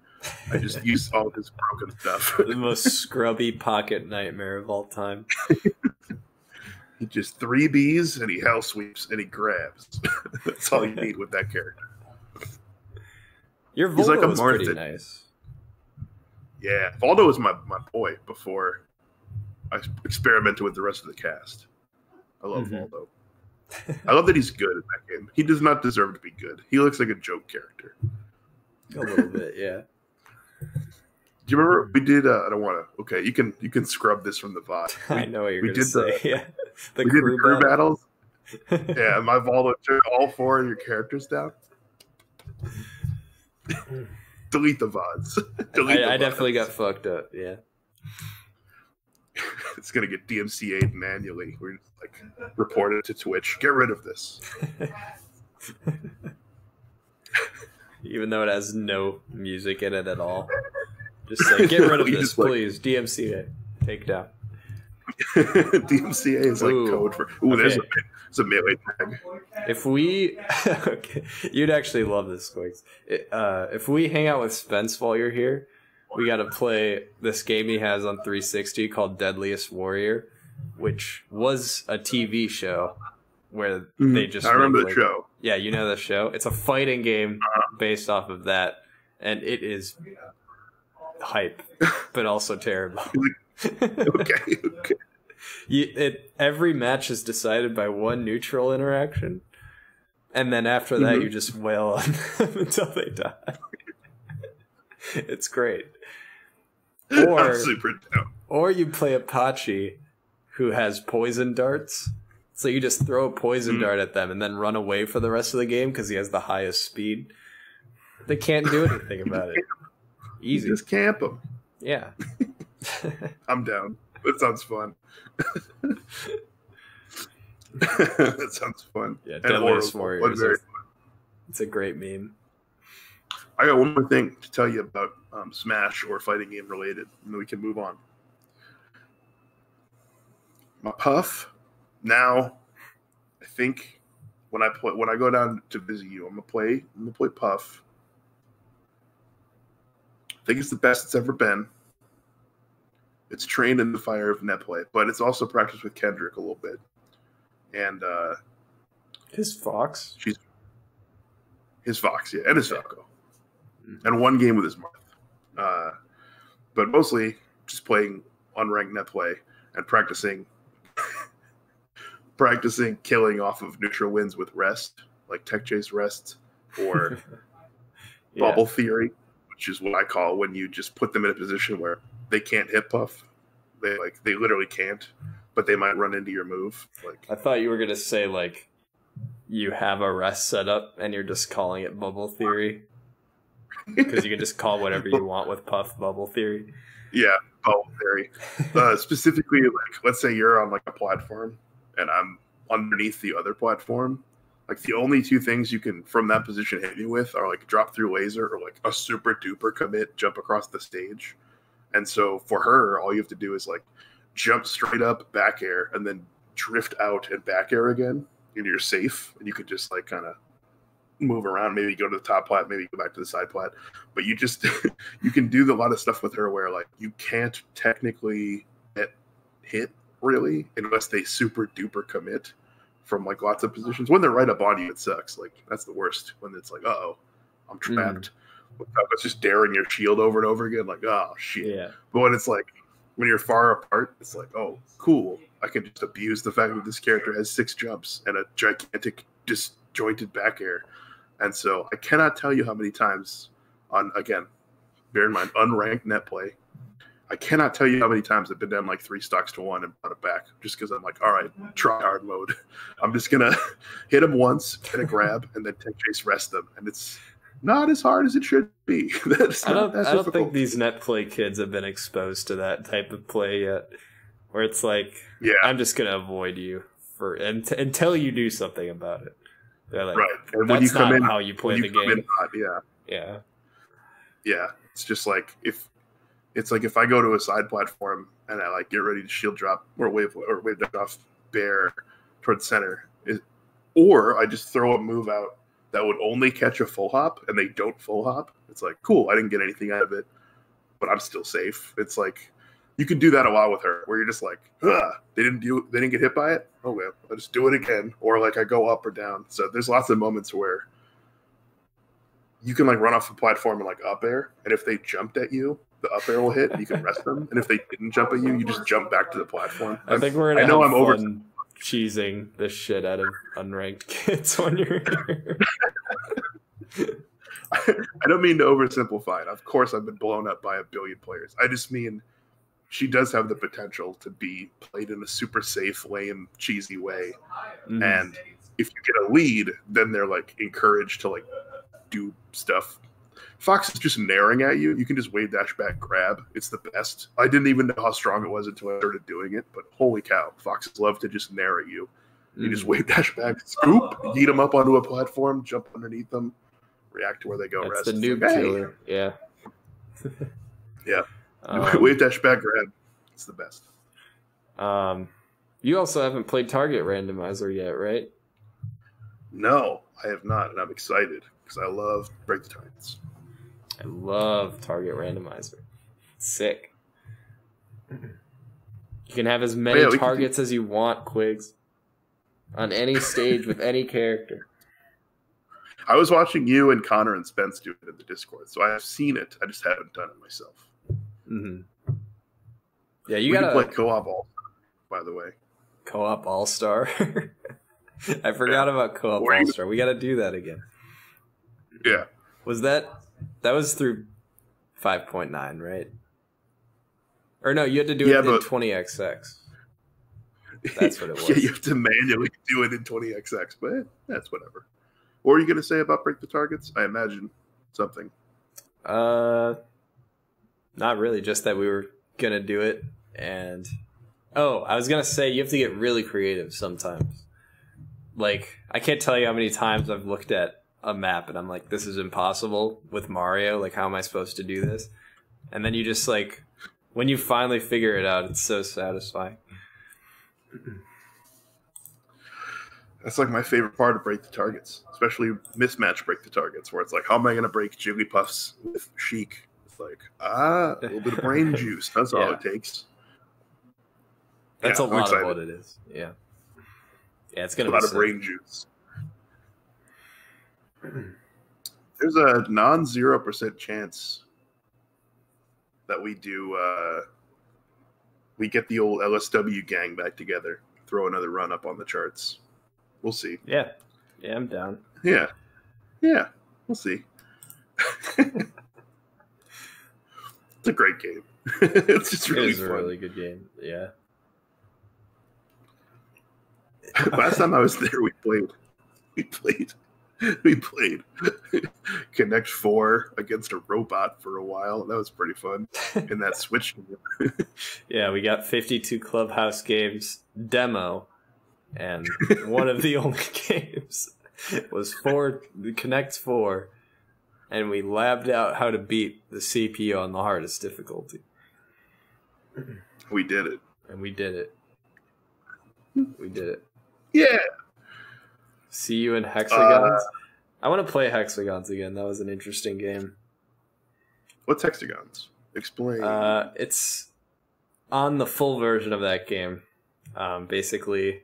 I just use all this broken stuff. The most scrubby pocket nightmare of all time. He just 3 Bs and he hell sweeps and he grabs. That's all you need with that character. Your Voldo like was pretty nice. Yeah, Voldo was my boy before I experimented with the rest of the cast. I love Voldo. I love that he's good in that game. He does not deserve to be good. He looks like a joke character. A little bit, yeah. Do you remember we did? I don't want to. Okay, you can scrub this from the VOD. I know what you're going to say. Yeah, we did the crew battles. Yeah, my Voldo took all 4 of your characters down. Delete the VODs. I definitely got fucked up. Yeah, it's gonna get DMCA'd manually. We're just like report it to Twitch. Get rid of this. Even though it has no music in it at all. Just say, get rid of this, please. Like, DMCA. Take down. DMCA is like code for... Ooh, okay. There's a melee tag. If we... okay, you'd actually love this, Squiggs. If we hang out with Spence while you're here, we got to play this game he has on 360 called Deadliest Warrior, which was a TV show where they just... I remember the show. Yeah, you know the show. It's a fighting game based off of that, and it is hype, but also terrible. Okay. Every match is decided by one neutral interaction, and then after that you just wail on them until they die. It's great. Or you play Apache, who has poison darts. So you just throw a poison dart at them and then run away for the rest of the game because he has the highest speed. They can't do anything about it. Easy. Just camp them. Yeah. I'm down. That sounds fun. That sounds fun. Yeah, Deadliest Warrior. It's a great meme. I got one more thing to tell you about Smash or fighting game related, and then we can move on. My Puff, now, I think when I go down to visit you, I'm gonna play Puff. I think it's the best it's ever been. It's trained in the fire of net play, but it's also practiced with Kendrick a little bit. And his Fox? His Fox, yeah, and his Falco. And one game with his Marth. But mostly just playing unranked net play and practicing killing off of neutral wins with rest, like tech chase rest or bubble theory, which is what I call when you just put them in a position where they can't hit Puff. They literally can't, but they might run into your move. Like I thought you were gonna say like you have a rest set up and you're just calling it bubble theory. Because you can just call whatever you want with Puff bubble theory. Yeah, bubble theory. Specifically, like let's say you're on like a platform and I'm underneath the other platform. Like the only 2 things you can from that position hit me with are like drop through laser or like a super duper commit jump across the stage. And so for her, all you have to do is like jump straight up, back air, and then drift out and back air again, and you're safe. And you could just like kind of move around, maybe go to the top plat, maybe go back to the side plat. But you just you can do a lot of stuff with her where like you can't technically get hit really unless they super duper commit from like lots of positions. When they're right up on you, it sucks. Like that's the worst when it's like, I'm trapped. It's just daring your shield over and over again, like, oh shit. Yeah. But when it's like when you're far apart, it's like, oh, cool. I can just abuse the fact that this character has 6 jumps and a gigantic disjointed back air. And so I cannot tell you how many times again, bear in mind, unranked net play. I cannot tell you how many times I've been down like 3 stocks to 1 and brought it back just because I'm like, all right, try hard mode. I'm just going to hit them once, get a grab, and then tech chase rest them. And it's not as hard as it should be. I don't think these net play kids have been exposed to that type of play yet, where it's like, I'm just going to avoid you until you do something about it. They're like, right. And that's when you come in, how you play the game. Yeah. It's just like if I go to a side platform and I like get ready to shield drop or wave dash off bear towards center, Or I just throw a move out that would only catch a full hop, and they don't full hop. It's like, cool, I didn't get anything out of it, but I'm still safe. It's like, you can do that a lot with her, where you're just like, they didn't get hit by it? Oh, well, I'll just do it again. Or like I go up or down. So there's lots of moments where you can like run off the platform and like up air, and if they jumped at you, the up air will hit, and you can rest them. And if they didn't jump at you, you just jump back to the platform. I think we're gonna have fun cheesing the shit out of unranked kids on your here. I don't mean to oversimplify it. Of course, I've been blown up by a billion players. I just mean she does have the potential to be played in a super safe, lame, cheesy way. Mm-hmm. And if you get a lead, then they're like encouraged to like do stuff. Fox is just naring at you. You can just wave dash back grab. It's the best. I didn't even know how strong it was until I started doing it, but holy cow, Foxes love to just nair at you. You just wave dash back, scoop, yeet them up onto a platform, jump underneath them, react to where they go. That's rest. The noob killer. Yeah. Yeah. Wave dash back grab. It's the best. You also haven't played Target Randomizer yet, right? No, I have not, and I'm excited because I love Break the Targets. I love Target Randomizer. It's sick. You can have as many targets as you want, Quigs. On any stage with any character. I was watching you and Connor and Spence do it in the Discord, so I have seen it. I just haven't done it myself. Mm-hmm. Yeah, you gotta play co-op All-Star, by the way. Co-op All-Star? I forgot about co-op All-Star. We gotta do that again. Yeah. Was that was through 5.9, right? Or no, you had to do it in 20XX. That's what it was. Yeah, you have to manually do it in 20XX, but that's whatever. What are you going to say about Break the Targets? I imagine something. Not really, just that we were going to do it. And I was going to say you have to get really creative sometimes. Like, I can't tell you how many times I've looked at a map and I'm like, this is impossible with Mario. Like, how am I supposed to do this? And then you just like, when you finally figure it out, it's so satisfying. That's like my favorite part of Break the Targets, especially mismatch Break the Targets, where it's like, how am I going to break Jigglypuffs with Sheik? It's like, a little bit of brain juice. That's all it takes. That's a lot of what it is. Yeah. Yeah, it's going to be a lot of brain juice. There's a non-0% chance that we do we get the old LSW gang back together, throw another run up on the charts. We'll see. Yeah, I'm down. Yeah, we'll see. It's a great game. It's just really fun. A really good game. Yeah. Last time I was there, we played Connect 4 against a robot for a while. That was pretty fun. In that Switch game. Yeah, we got 52 Clubhouse games demo, and one of the only games was Connect 4, and we labbed out how to beat the CPU on the hardest difficulty. We did it. And we did it. Yeah. See you in Hexagons. I want to play Hexagons again. That was an interesting game. What's Hexagons? Explain. It's on the full version of that game. Basically,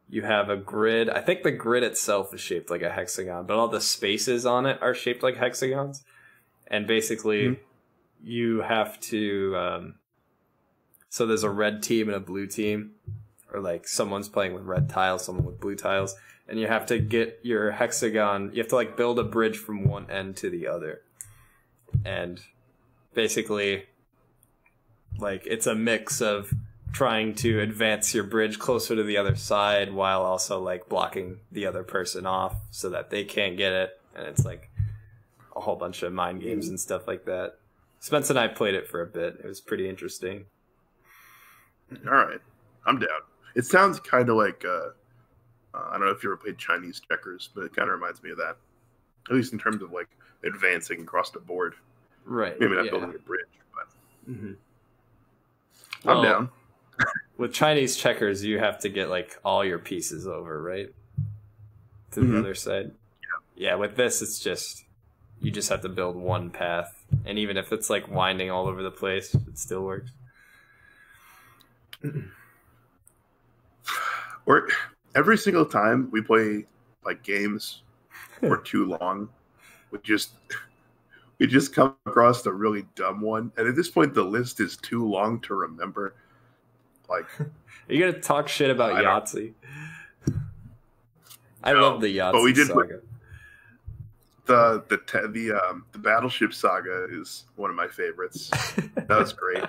you have a grid. I think the grid itself is shaped like a hexagon, but all the spaces on it are shaped like hexagons. And basically, you have to... so there's a red team and a blue team. Or like someone's playing with red tiles, someone with blue tiles. And you have to get your hexagon, you have to like build a bridge from one end to the other. And basically, like it's a mix of trying to advance your bridge closer to the other side while also like blocking the other person off so that they can't get it. And it's like a whole bunch of mind games and stuff like that. Spence and I played it for a bit. It was pretty interesting. All right. I'm down. It sounds kind of like... I don't know if you ever played Chinese checkers, but it kind of reminds me of that. At least in terms of like advancing across the board. Right. Maybe not building a bridge, but I'm down. With Chinese checkers, you have to get like all your pieces over, right? to the other side. Yeah, with this, it's just, you just have to build one path. And even if it's like winding all over the place, it still works. Or every single time we play like games for too long, we just come across a really dumb one. And at this point, the list is too long to remember. Like, you gotta talk shit about Yahtzee. I love the Yahtzee but we did saga. The Battleship saga is one of my favorites. That was great.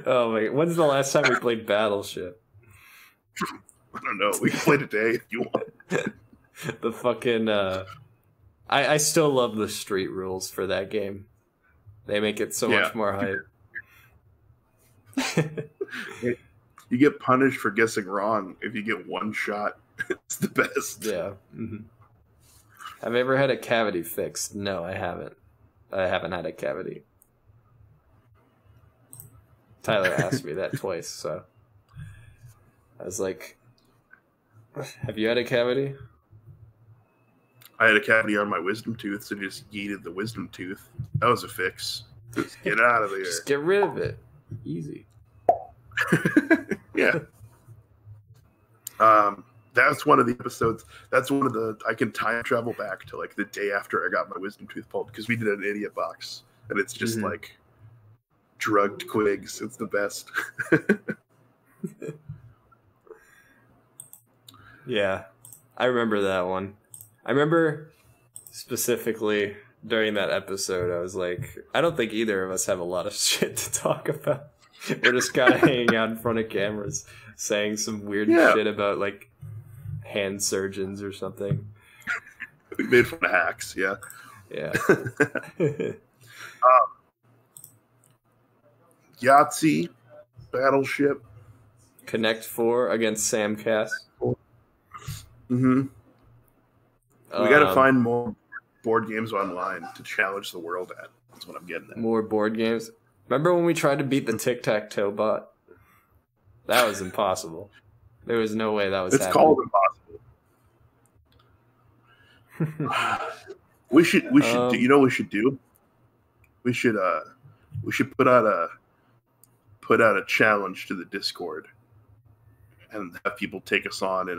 Oh my! When's the last time we played Battleship? I don't know. We can play today if you want. The fucking I still love the street rules for that game. They make it so much more hype. You get punished for guessing wrong if you get one shot. It's the best. Yeah. Mm-hmm. Have I ever had a cavity fixed? No, I haven't. I haven't had a cavity. Tyler asked me that twice, so I was like, have you had a cavity? I had a cavity on my wisdom tooth, so just yeeted the wisdom tooth. That was a fix. Just get out of there. Just get rid of it. Easy. Yeah. That's one of the episodes. That's one of the. I can time travel back to like the day after I got my wisdom tooth pulled because we did an idiot box, and it's just like drugged quigs. It's the best. Yeah, I remember that one. I remember specifically during that episode, I was like, I don't think either of us have a lot of shit to talk about. We're just kind of hanging out in front of cameras, saying some weird shit about like hand surgeons or something. We made fun of hacks, yeah. Yahtzee, Battleship, Connect 4 against Samcast. Mm-hmm. We got to find more board games online to challenge the world at. That's what I'm getting at. More board games. Remember when we tried to beat the tic-tac-toe bot? That was impossible. There was no way that was happening. It's called impossible. we should do, you know what we should do? We should put out a challenge to the Discord and have people take us on in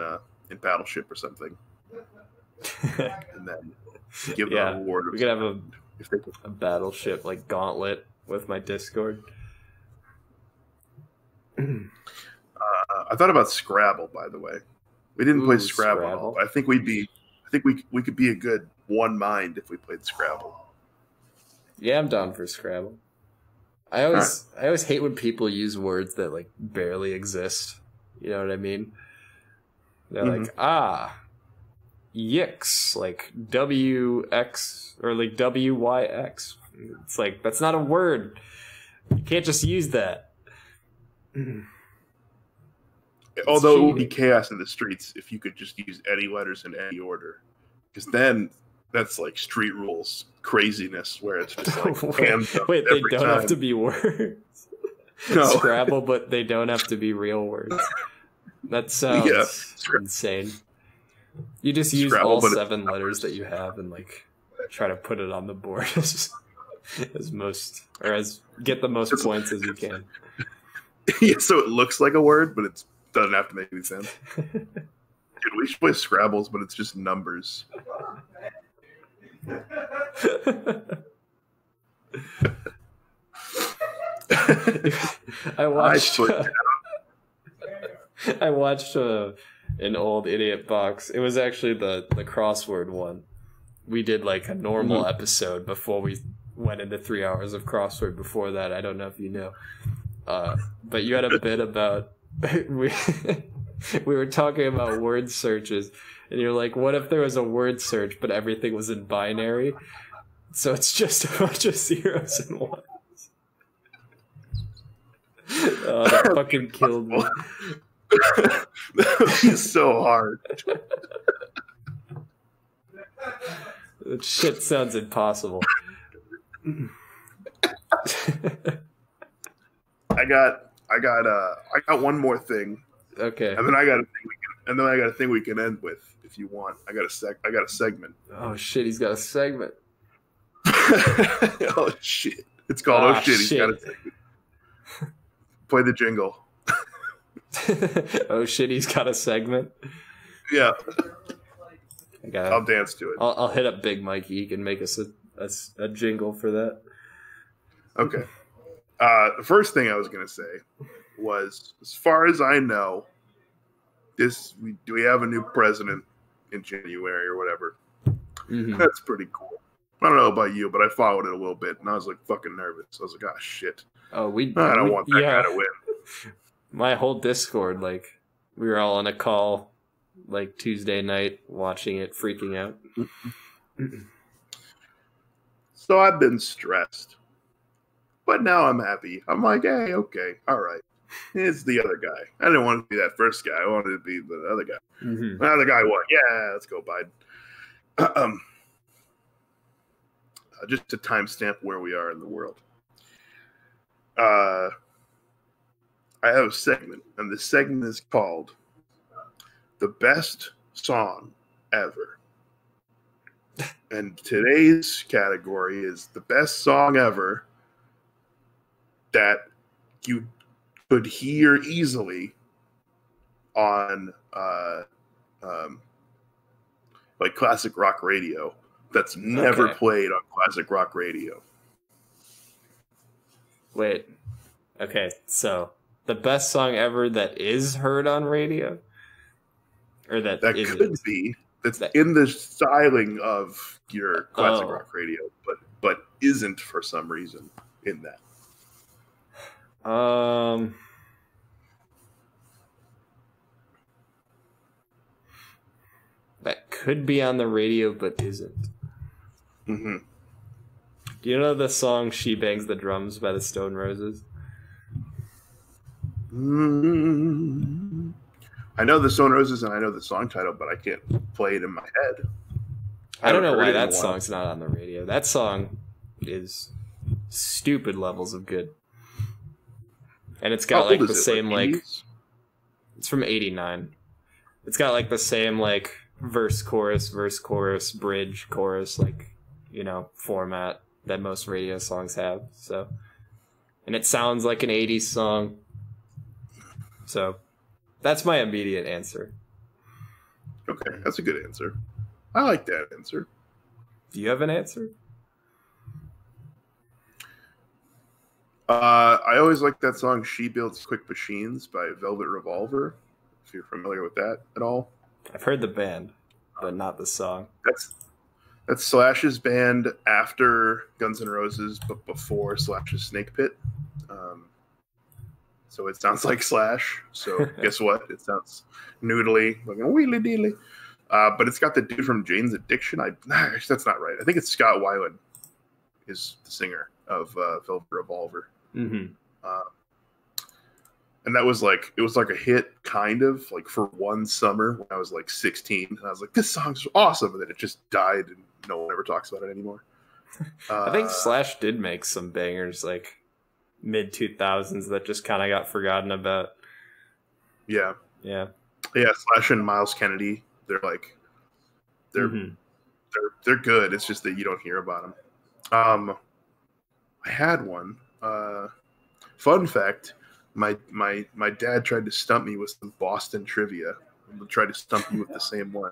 Battleship or something. And then give them a reward. We could have a Battleship like gauntlet with my Discord. I thought about Scrabble, by the way. We didn't play Scrabble at all, but I think we could be a good one mind if we played Scrabble. Yeah, I'm down for Scrabble. I always hate when people use words that like barely exist. You know what I mean? They're like, yix, like WX or like WYX. It's like, that's not a word. You can't just use that. Although it would be chaos in the streets if you could just use any letters in any order. Because then that's like street rules craziness where it's just like wait, they don't have to be words. No. Scrabble, but they don't have to be real words. That sounds insane. You just use all 7 letters that you have and like try to put it on the board as get the most points as you can. Yeah, so it looks like a word, but it doesn't have to make any sense. Dude, we should play Scrabbles, but it's just numbers. I watched an old idiot box. It was actually the crossword one. We did like a normal episode before we went into 3 hours of crossword. Before that, I don't know if you know, but you had a bit about we were talking about word searches, and you're like, what if there was a word search but everything was in binary, so it's just a bunch of zeros and ones? Oh, that fucking killed me. That was so hard. That shit sounds impossible. I got one more thing. Okay. And then I got a thing And then I got a thing we can end with if you want. I got a segment. Oh shit, he's got a segment. Oh shit. It's called Oh shit, he's got a segment. Play the jingle. Oh shit, he's got a segment. Yeah. I'll dance to it. I'll hit up Big Mikey. He can make us a jingle for that. Okay. The first thing I was going to say was, as far as I know, we have a new president in January or whatever. Mm-hmm. That's pretty cool. I don't know about you, but I followed it a little bit, and I was like fucking nervous. I was like, oh shit. Oh, I don't want that guy to win. My whole Discord, like, we were all on a call, like, Tuesday night, watching it, freaking out. So I've been stressed. But now I'm happy. I'm like, hey, okay, all right. It's the other guy. I didn't want to be that first guy. I wanted to be the other guy. Mm-hmm. The other guy won. Yeah, let's go, Biden. Just to timestamp where we are in the world. I have a segment, and the segment is called The Best Song Ever. And today's category is the best song ever that you could hear easily on like classic rock radio that's never played on classic rock radio. Wait. Okay, so the best song ever that is heard on radio? Or that could be. That's in the styling of your classic rock radio, but isn't for some reason in that. That could be on the radio, but isn't. Mm-hmm. Do you know the song "She Bangs the Drums" by the Stone Roses? Mm-hmm. I know the Stone Roses and I know the song title, but I can't play it in my head. I don't know why that song's not on the radio. That song is stupid levels of good. And it's got like the same like it's from 89. It's got like the same like verse chorus bridge chorus like, you know, format that most radio songs have. So, and it sounds like an 80s song. So, that's my immediate answer. Okay, that's a good answer. I like that answer. Do you have an answer? I always like that song "She Builds Quick Machines" by Velvet Revolver, if you're familiar with that at all. I've heard the band, but not the song. That's Slash's band after Guns N' Roses, but before Slash's Snake Pit. So it sounds like Slash. So guess what? It sounds noodly, like a wheelie dealy. But it's got the dude from Jane's Addiction. That's not right. I think it's Scott Weiland is the singer of Velvet Revolver. Mm-hmm. And that was like, it was like a hit kind of like for one summer when I was like 16. And I was like, this song's awesome. And then it just died and no one ever talks about it anymore. I think Slash did make some bangers like mid-2000s that just kind of got forgotten about. Yeah. Yeah. Yeah, Slash and Miles Kennedy, they're good. It's just that you don't hear about them. I had one. Fun fact, my dad tried to stump me with some Boston trivia. He tried to stump you with the same one.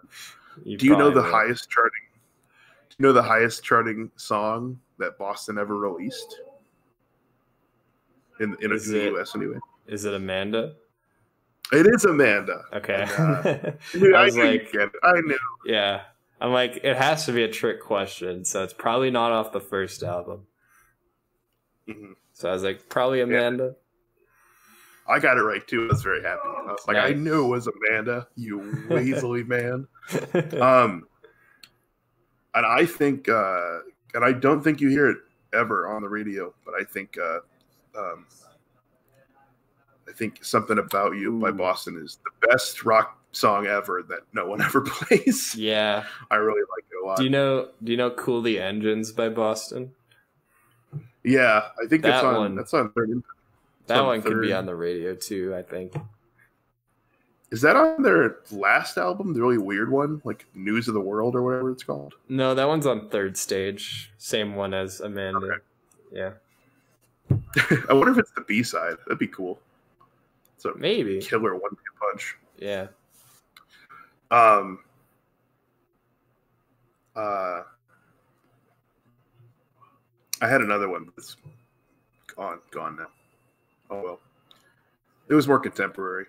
Do you know the highest charting song that Boston ever released? In the US anyway. Is it Amanda? It is Amanda. Okay. And, I knew. Yeah. I'm like, it has to be a trick question, so it's probably not off the first album. Mm-hmm. So I was like, probably Amanda. I got it right too. I was very happy. I was like, nice. I knew it was Amanda, you weaselly man. And I think, and I don't think you hear it ever on the radio, but I think "Something About You" by Boston is the best rock song ever that no one ever plays. Yeah, I really like it a lot. Do you know "Cool the Engines" by Boston? Yeah, I think that's on third. That one could be on the radio too, I think. Is that on their last album, the really weird one, like News of the World or whatever it's called? No, that one's on Third Stage. Same one as Amanda. Okay. Yeah. I wonder if it's the B-side. That'd be cool. So maybe killer 1-2 punch. Yeah. I had another one, but it's gone now. Oh well. It was more contemporary.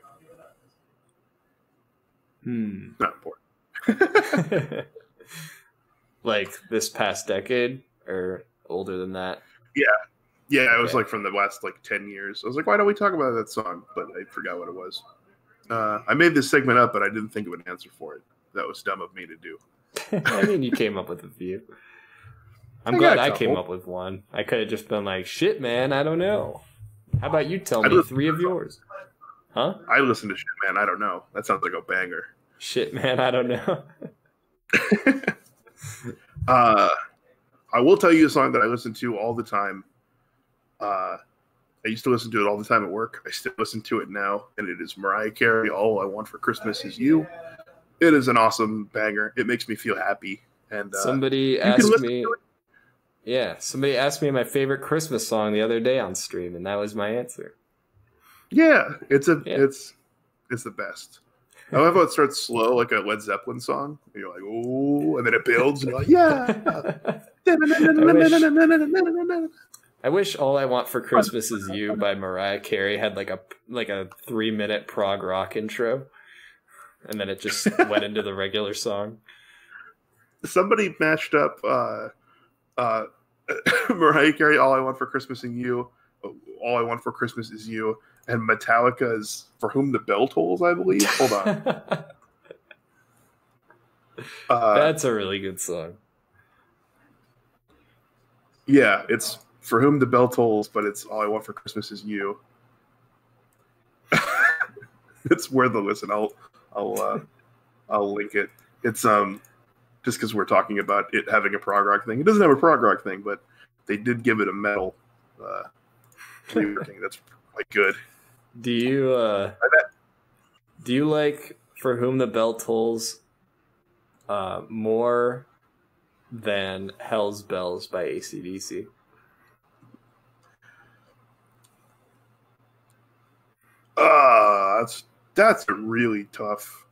Not important. Like this past decade or older than that? Yeah, it was like from the last like 10 years. I was like, why don't we talk about that song? But I forgot what it was. I made this segment up, but I didn't think of an answer for it. That was dumb of me to do. I mean, you came up with a few. I'm glad I came up with one. I could have just been like, shit, man, I don't know. How about you tell me 3 of yours? Huh? I listen to Shit, Man, I don't know. That sounds like a banger. Shit, man, I don't know. I will tell you a song that I listen to all the time. I used to listen to it all the time at work. I still listen to it now, and it is Mariah Carey, All I Want for Christmas Is You. It is an awesome banger. It makes me feel happy. And somebody asked me my favorite Christmas song the other day on stream, and that was my answer. Yeah, it's the best. I love how it starts slow, like a Led Zeppelin song. And you're like, oh, and then it builds, and you're like, yeah. I wish All I Want for Christmas Is You by Mariah Carey had like a 3-minute prog rock intro, and then it just went into the regular song. Somebody matched up Mariah Carey, All I Want for Christmas Is You, All I Want for Christmas Is You, and Metallica's For Whom the Bell Tolls, I believe. Hold on. That's a really good song. Yeah, it's For Whom the Bell Tolls, but it's All I Want for Christmas Is You. It's worth a listen. I'll link it. It's just because we're talking about it having a prog rock thing. It doesn't have a prog rock thing, but they did give it a metal reworking. That's quite good. Do you like For Whom the Bell Tolls more than Hell's Bells by AC/DC? That's a really tough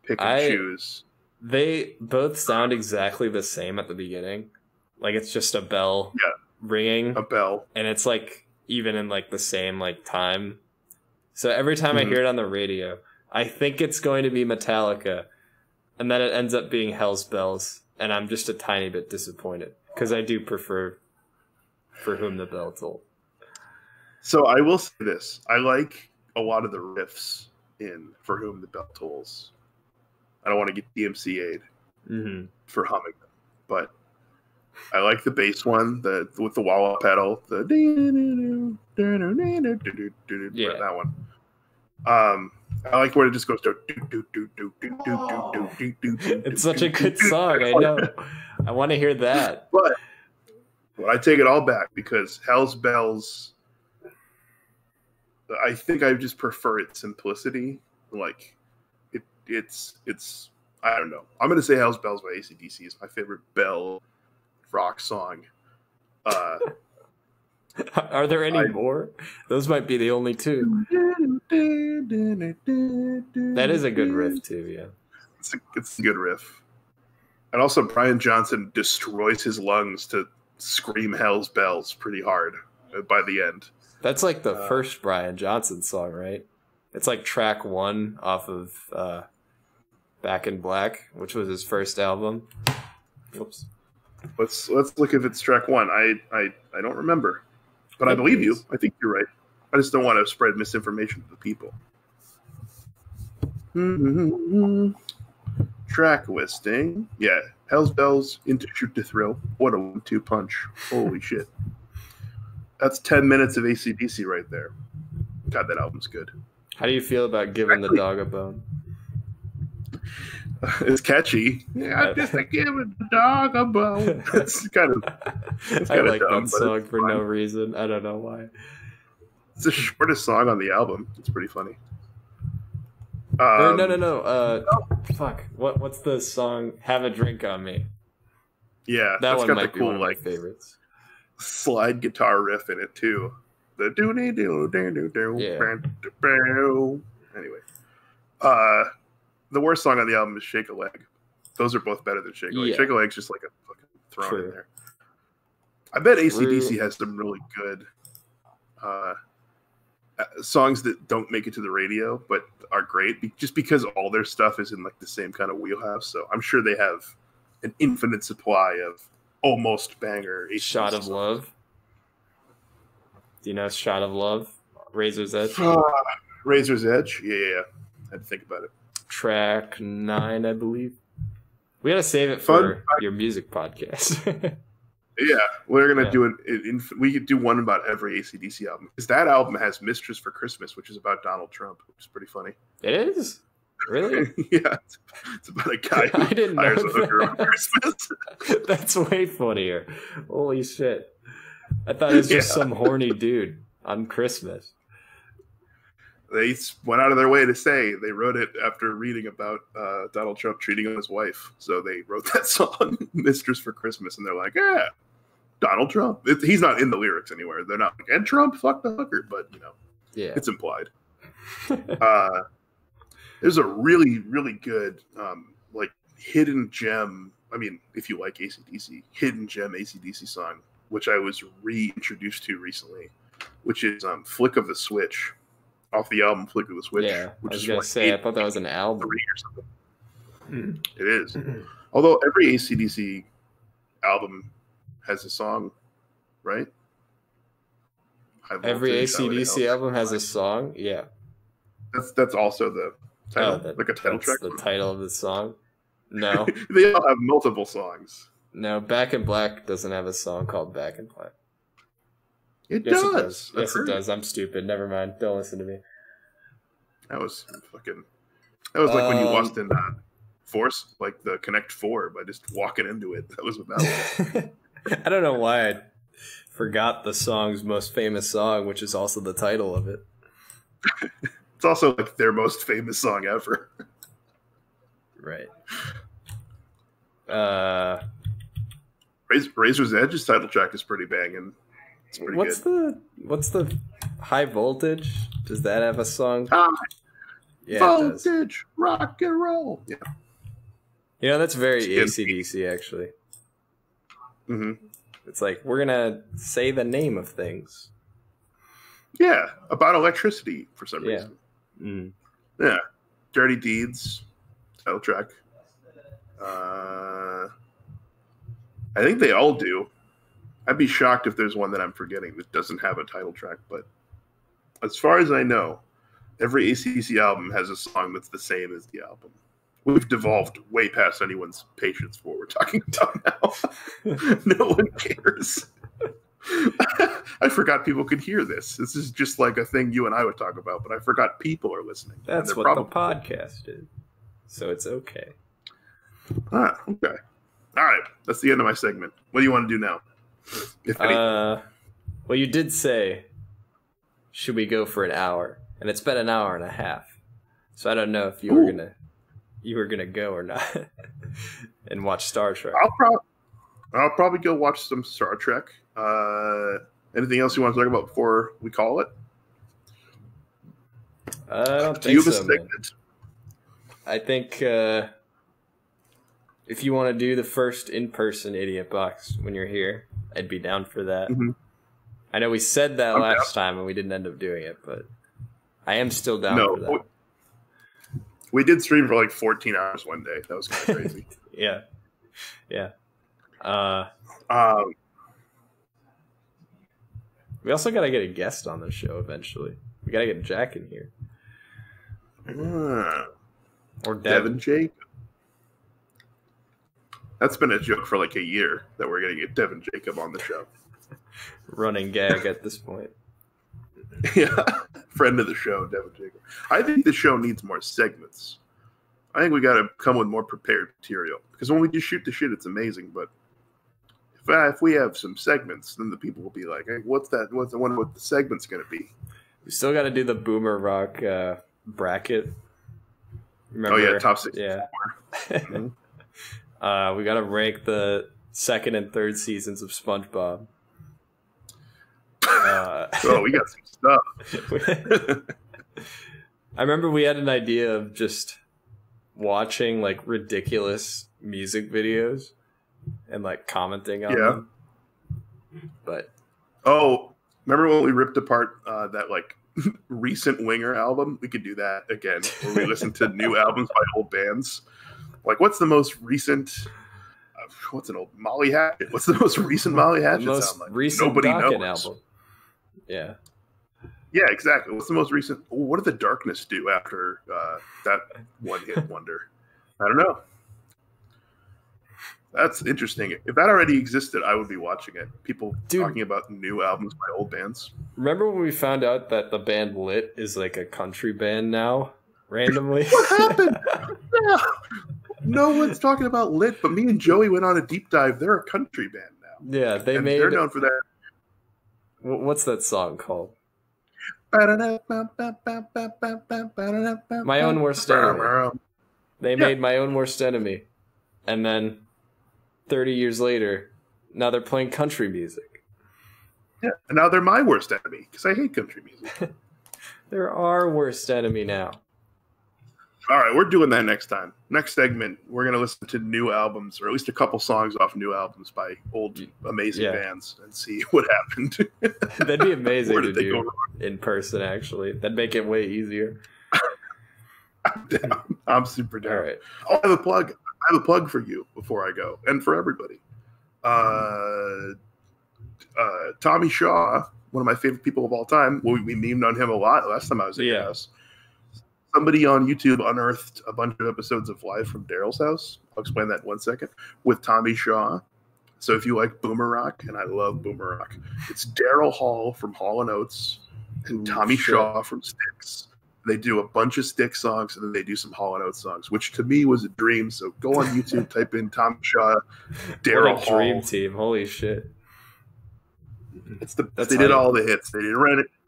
pick and choose. They both sound exactly the same at the beginning. Like it's just a bell ringing. A bell. And it's like even in like the same like time. So every time I hear it on the radio, I think it's going to be Metallica. And then it ends up being Hell's Bells. And I'm just a tiny bit disappointed. Because I do prefer For Whom the Bell Tolls. So I will say this. I like a lot of the riffs in For Whom the Bell Tolls. I don't want to get DMCA'd for humming them, but I like the bass one, with the wah-wah pedal, that one. I like when it just goes to. It's such a good song. I know. I want to hear that. But I take it all back because Hell's Bells. I think I just prefer its simplicity. Like it's I don't know. I'm gonna say Hell's Bells by AC/DC is my favorite bell rock song. Are there any more? Those might be the only two. That is a good riff too, yeah. It's a good riff. And also Brian Johnson destroys his lungs to scream Hell's Bells pretty hard by the end. That's like the first Brian Johnson song, right? It's like track 1 off of Back in Black, which was his first album. Oops. Let's look if it's track 1. I don't remember, but I believe you. I think you're right. I just don't want to spread misinformation to the people. Track listing. Yeah, Hell's Bells, Into Shoot to Thrill. What a 1-2 punch! Holy shit! That's 10 minutes of AC/DC right there. God, that album's good. How do you feel about giving the dog a bone? It's catchy. Yeah, I'm just giving the dog a bone. It's kind of. I like dumb, that song for no reason. I don't know why. It's the shortest song on the album. It's pretty funny. No. Fuck. What's the song? Have a Drink on Me. Yeah, that one got might the be cool one of my favorites. Slide guitar riff in it too. The do do do do do. Yeah. Anyway, the worst song on the album is "Shake a Leg." Those are both better than "Shake a Leg." Yeah. "Shake a Leg's" just like a fucking thrown in there. I bet AC/DC has some really good songs that don't make it to the radio, but are great just because all their stuff is in like the same kind of wheelhouse. So I'm sure they have an infinite supply of almost banger. Shot of Love. Do you know Shot of Love? Razor's Edge? Razor's Edge? Yeah. I had to think about it. Track 9, I believe. We gotta save it for your music podcast. Yeah, we're gonna do it. We could do one about every AC/DC album because that album has "Mistress for Christmas," which is about Donald Trump, which is pretty funny. It is, really? Yeah, it's about a guy who hires a hooker on Christmas. That's way funnier. Holy shit! I thought it was just some horny dude on Christmas. They went out of their way to say they wrote it after reading about Donald Trump cheating on his wife. So they wrote that song, "Mistress for Christmas," and they're like, "Yeah, Donald Trump." He's not in the lyrics anywhere. They're not like, "And Trump, fuck the hooker," but it's implied. There's a really, really good like hidden gem. I mean, if you like AC/DC, hidden gem AC/DC song, which I was reintroduced to recently, which is "Flick of the Switch." Off the album Flick of the Switch. Yeah, I was going to say, I thought that was an album. Or something. It is. Although every AC/DC album has a song, right? Every AC/DC album has a song? Yeah. That's also the title, like a title track. The title of the song? No. They all have multiple songs. No, Back in Black doesn't have a song called Back in Black. It does. Yes, it does. I'm stupid. Never mind. Don't listen to me. That was like when you lost in Force, like the Connect 4, by just walking into it. That was what that was. I don't know why I forgot the song's most famous song, which is also the title of it. It's also like their most famous song ever. Right. Razor's Edge's title track is pretty banging. What's the High Voltage? Does that have a song? Yeah, voltage, rock and roll. Yeah. That's very AC/DC actually. Mm-hmm. It's like we're gonna say the name of things. Yeah, about electricity for some reason. Mm. Yeah, Dirty Deeds title track. I think they all do. I'd be shocked if there's one that I'm forgetting that doesn't have a title track, but as far as I know, every AC/DC album has a song that's the same as the album. We've devolved way past anyone's patience for what we're talking about now. No one cares. I forgot people could hear this. This is just like a thing you and I would talk about, but I forgot people are listening. That's what the podcast is. So it's okay. Okay. All right. That's the end of my segment. What do you want to do now? If anything. Well, you did say, should we go for an hour? And it's been an hour and a half. So I don't know if you were gonna go or not and watch Star Trek. I'll probably go watch some Star Trek. Anything else you want to talk about before we call it? I don't think so, man. I think if you want to do the first in-person Idiot Box when you're here, I'd be down for that. Mm-hmm. I know we said that last time and we didn't end up doing it, but I am still down for that. We did stream for like 14 hours one day. That was kind of crazy. Yeah. We also got to get a guest on the show eventually. We got to get Jack in here. Or Devin Jacob. That's been a joke for like a year that we're going to get Devin Jacob on the show. Running gag at this point. Yeah. Friend of the show, Devin Jacob. I think the show needs more segments. I think we got to come with more prepared material. Because when we just shoot the shit, it's amazing. But if we have some segments, then the people will be like, hey, what's that? I wonder what the segment's going to be. We still got to do the Boomer Rock bracket. Remember? Oh yeah, top 6. Yeah. We got to rank the second and third seasons of SpongeBob. Oh, we got some stuff. I remember we had an idea of just watching like ridiculous music videos and like commenting on them. But remember when we ripped apart that like recent Winger album? We could do that again, where we listen to new albums by old bands. Like, what's the most recent? What's an old Molly Hatchet? What's the most recent Molly Hatchet sound like? Recent album. Yeah. Yeah, exactly. What's the most recent? What did the Darkness do after that one-hit wonder? I don't know. That's interesting. If that already existed, I would be watching it. People talking about new albums by old bands. Remember when we found out that the band Lit is like a country band now? Randomly? What happened? No one's talking about Lit, but me and Joey went on a deep dive. They're a country band now. Yeah, they're known for that. What's that song called? My Own Worst Enemy. They made My Own Worst Enemy. And then 30 years later, now they're playing country music. Yeah, and now they're my worst enemy because I hate country music. They're our worst enemy now. All right, we're doing that next time. Next segment, we're going to listen to new albums, or at least a couple songs off new albums by old amazing bands and see what happened. That'd be amazing to do in person, actually. That'd make it way easier. I'm down. I'm super down. All right. I have a plug. I have a plug for you before I go, and for everybody. Tommy Shaw, one of my favorite people of all time. We memed on him a lot last time I was at your house. Somebody on YouTube unearthed a bunch of episodes of Live from Daryl's House. I'll explain that in 1 second. With Tommy Shaw. So if you like Boomer Rock, and I love Boomer Rock, it's Daryl Hall from Hall & Oates and Tommy Shaw from Styx. They do a bunch of Styx songs, and then they do some Hall & Oates songs, which to me was a dream. So go on YouTube, type in Tommy Shaw, Daryl Hall. Dream team. Holy shit. They did all the hits. They did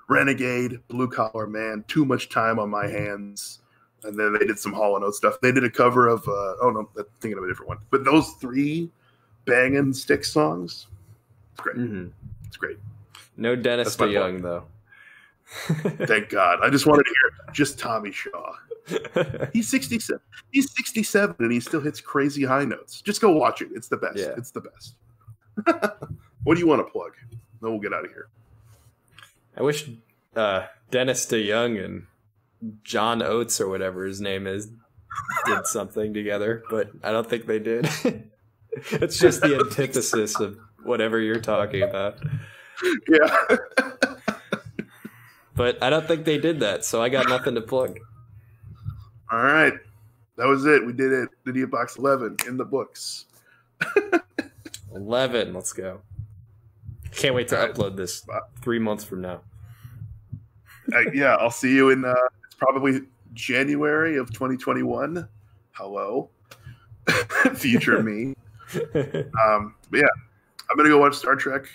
Renegade, Blue Collar Man, Too Much Time on My Hands, and then they did some Hall & Oates stuff. They did a cover of I'm thinking of a different one. But those 3 banging Styx songs, it's great. Mm-hmm. It's great. No Dennis DeYoung though. Thank God. I just wanted to hear just Tommy Shaw. He's 67. He's 67 and he still hits crazy high notes. Just go watch it. It's the best. Yeah. It's the best. What do you want to plug? Then we'll get out of here. I wish Dennis DeYoung and John Oates or whatever his name is did something together, but I don't think they did. It's just the antithesis of whatever you're talking about. Yeah. But I don't think they did that, so I got nothing to plug. All right. That was it. We did it. Idiot Box 11 in the books. 11. Let's go. Can't wait to upload this 3 months from now. Yeah, I'll see you in it's probably January of 2021. Hello. Future me. But yeah, I'm going to go watch Star Trek.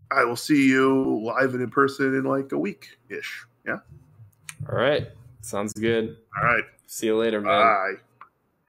I will see you live and in person in like a week-ish. Yeah? All right. Sounds good. All right. See you later, man. Bye.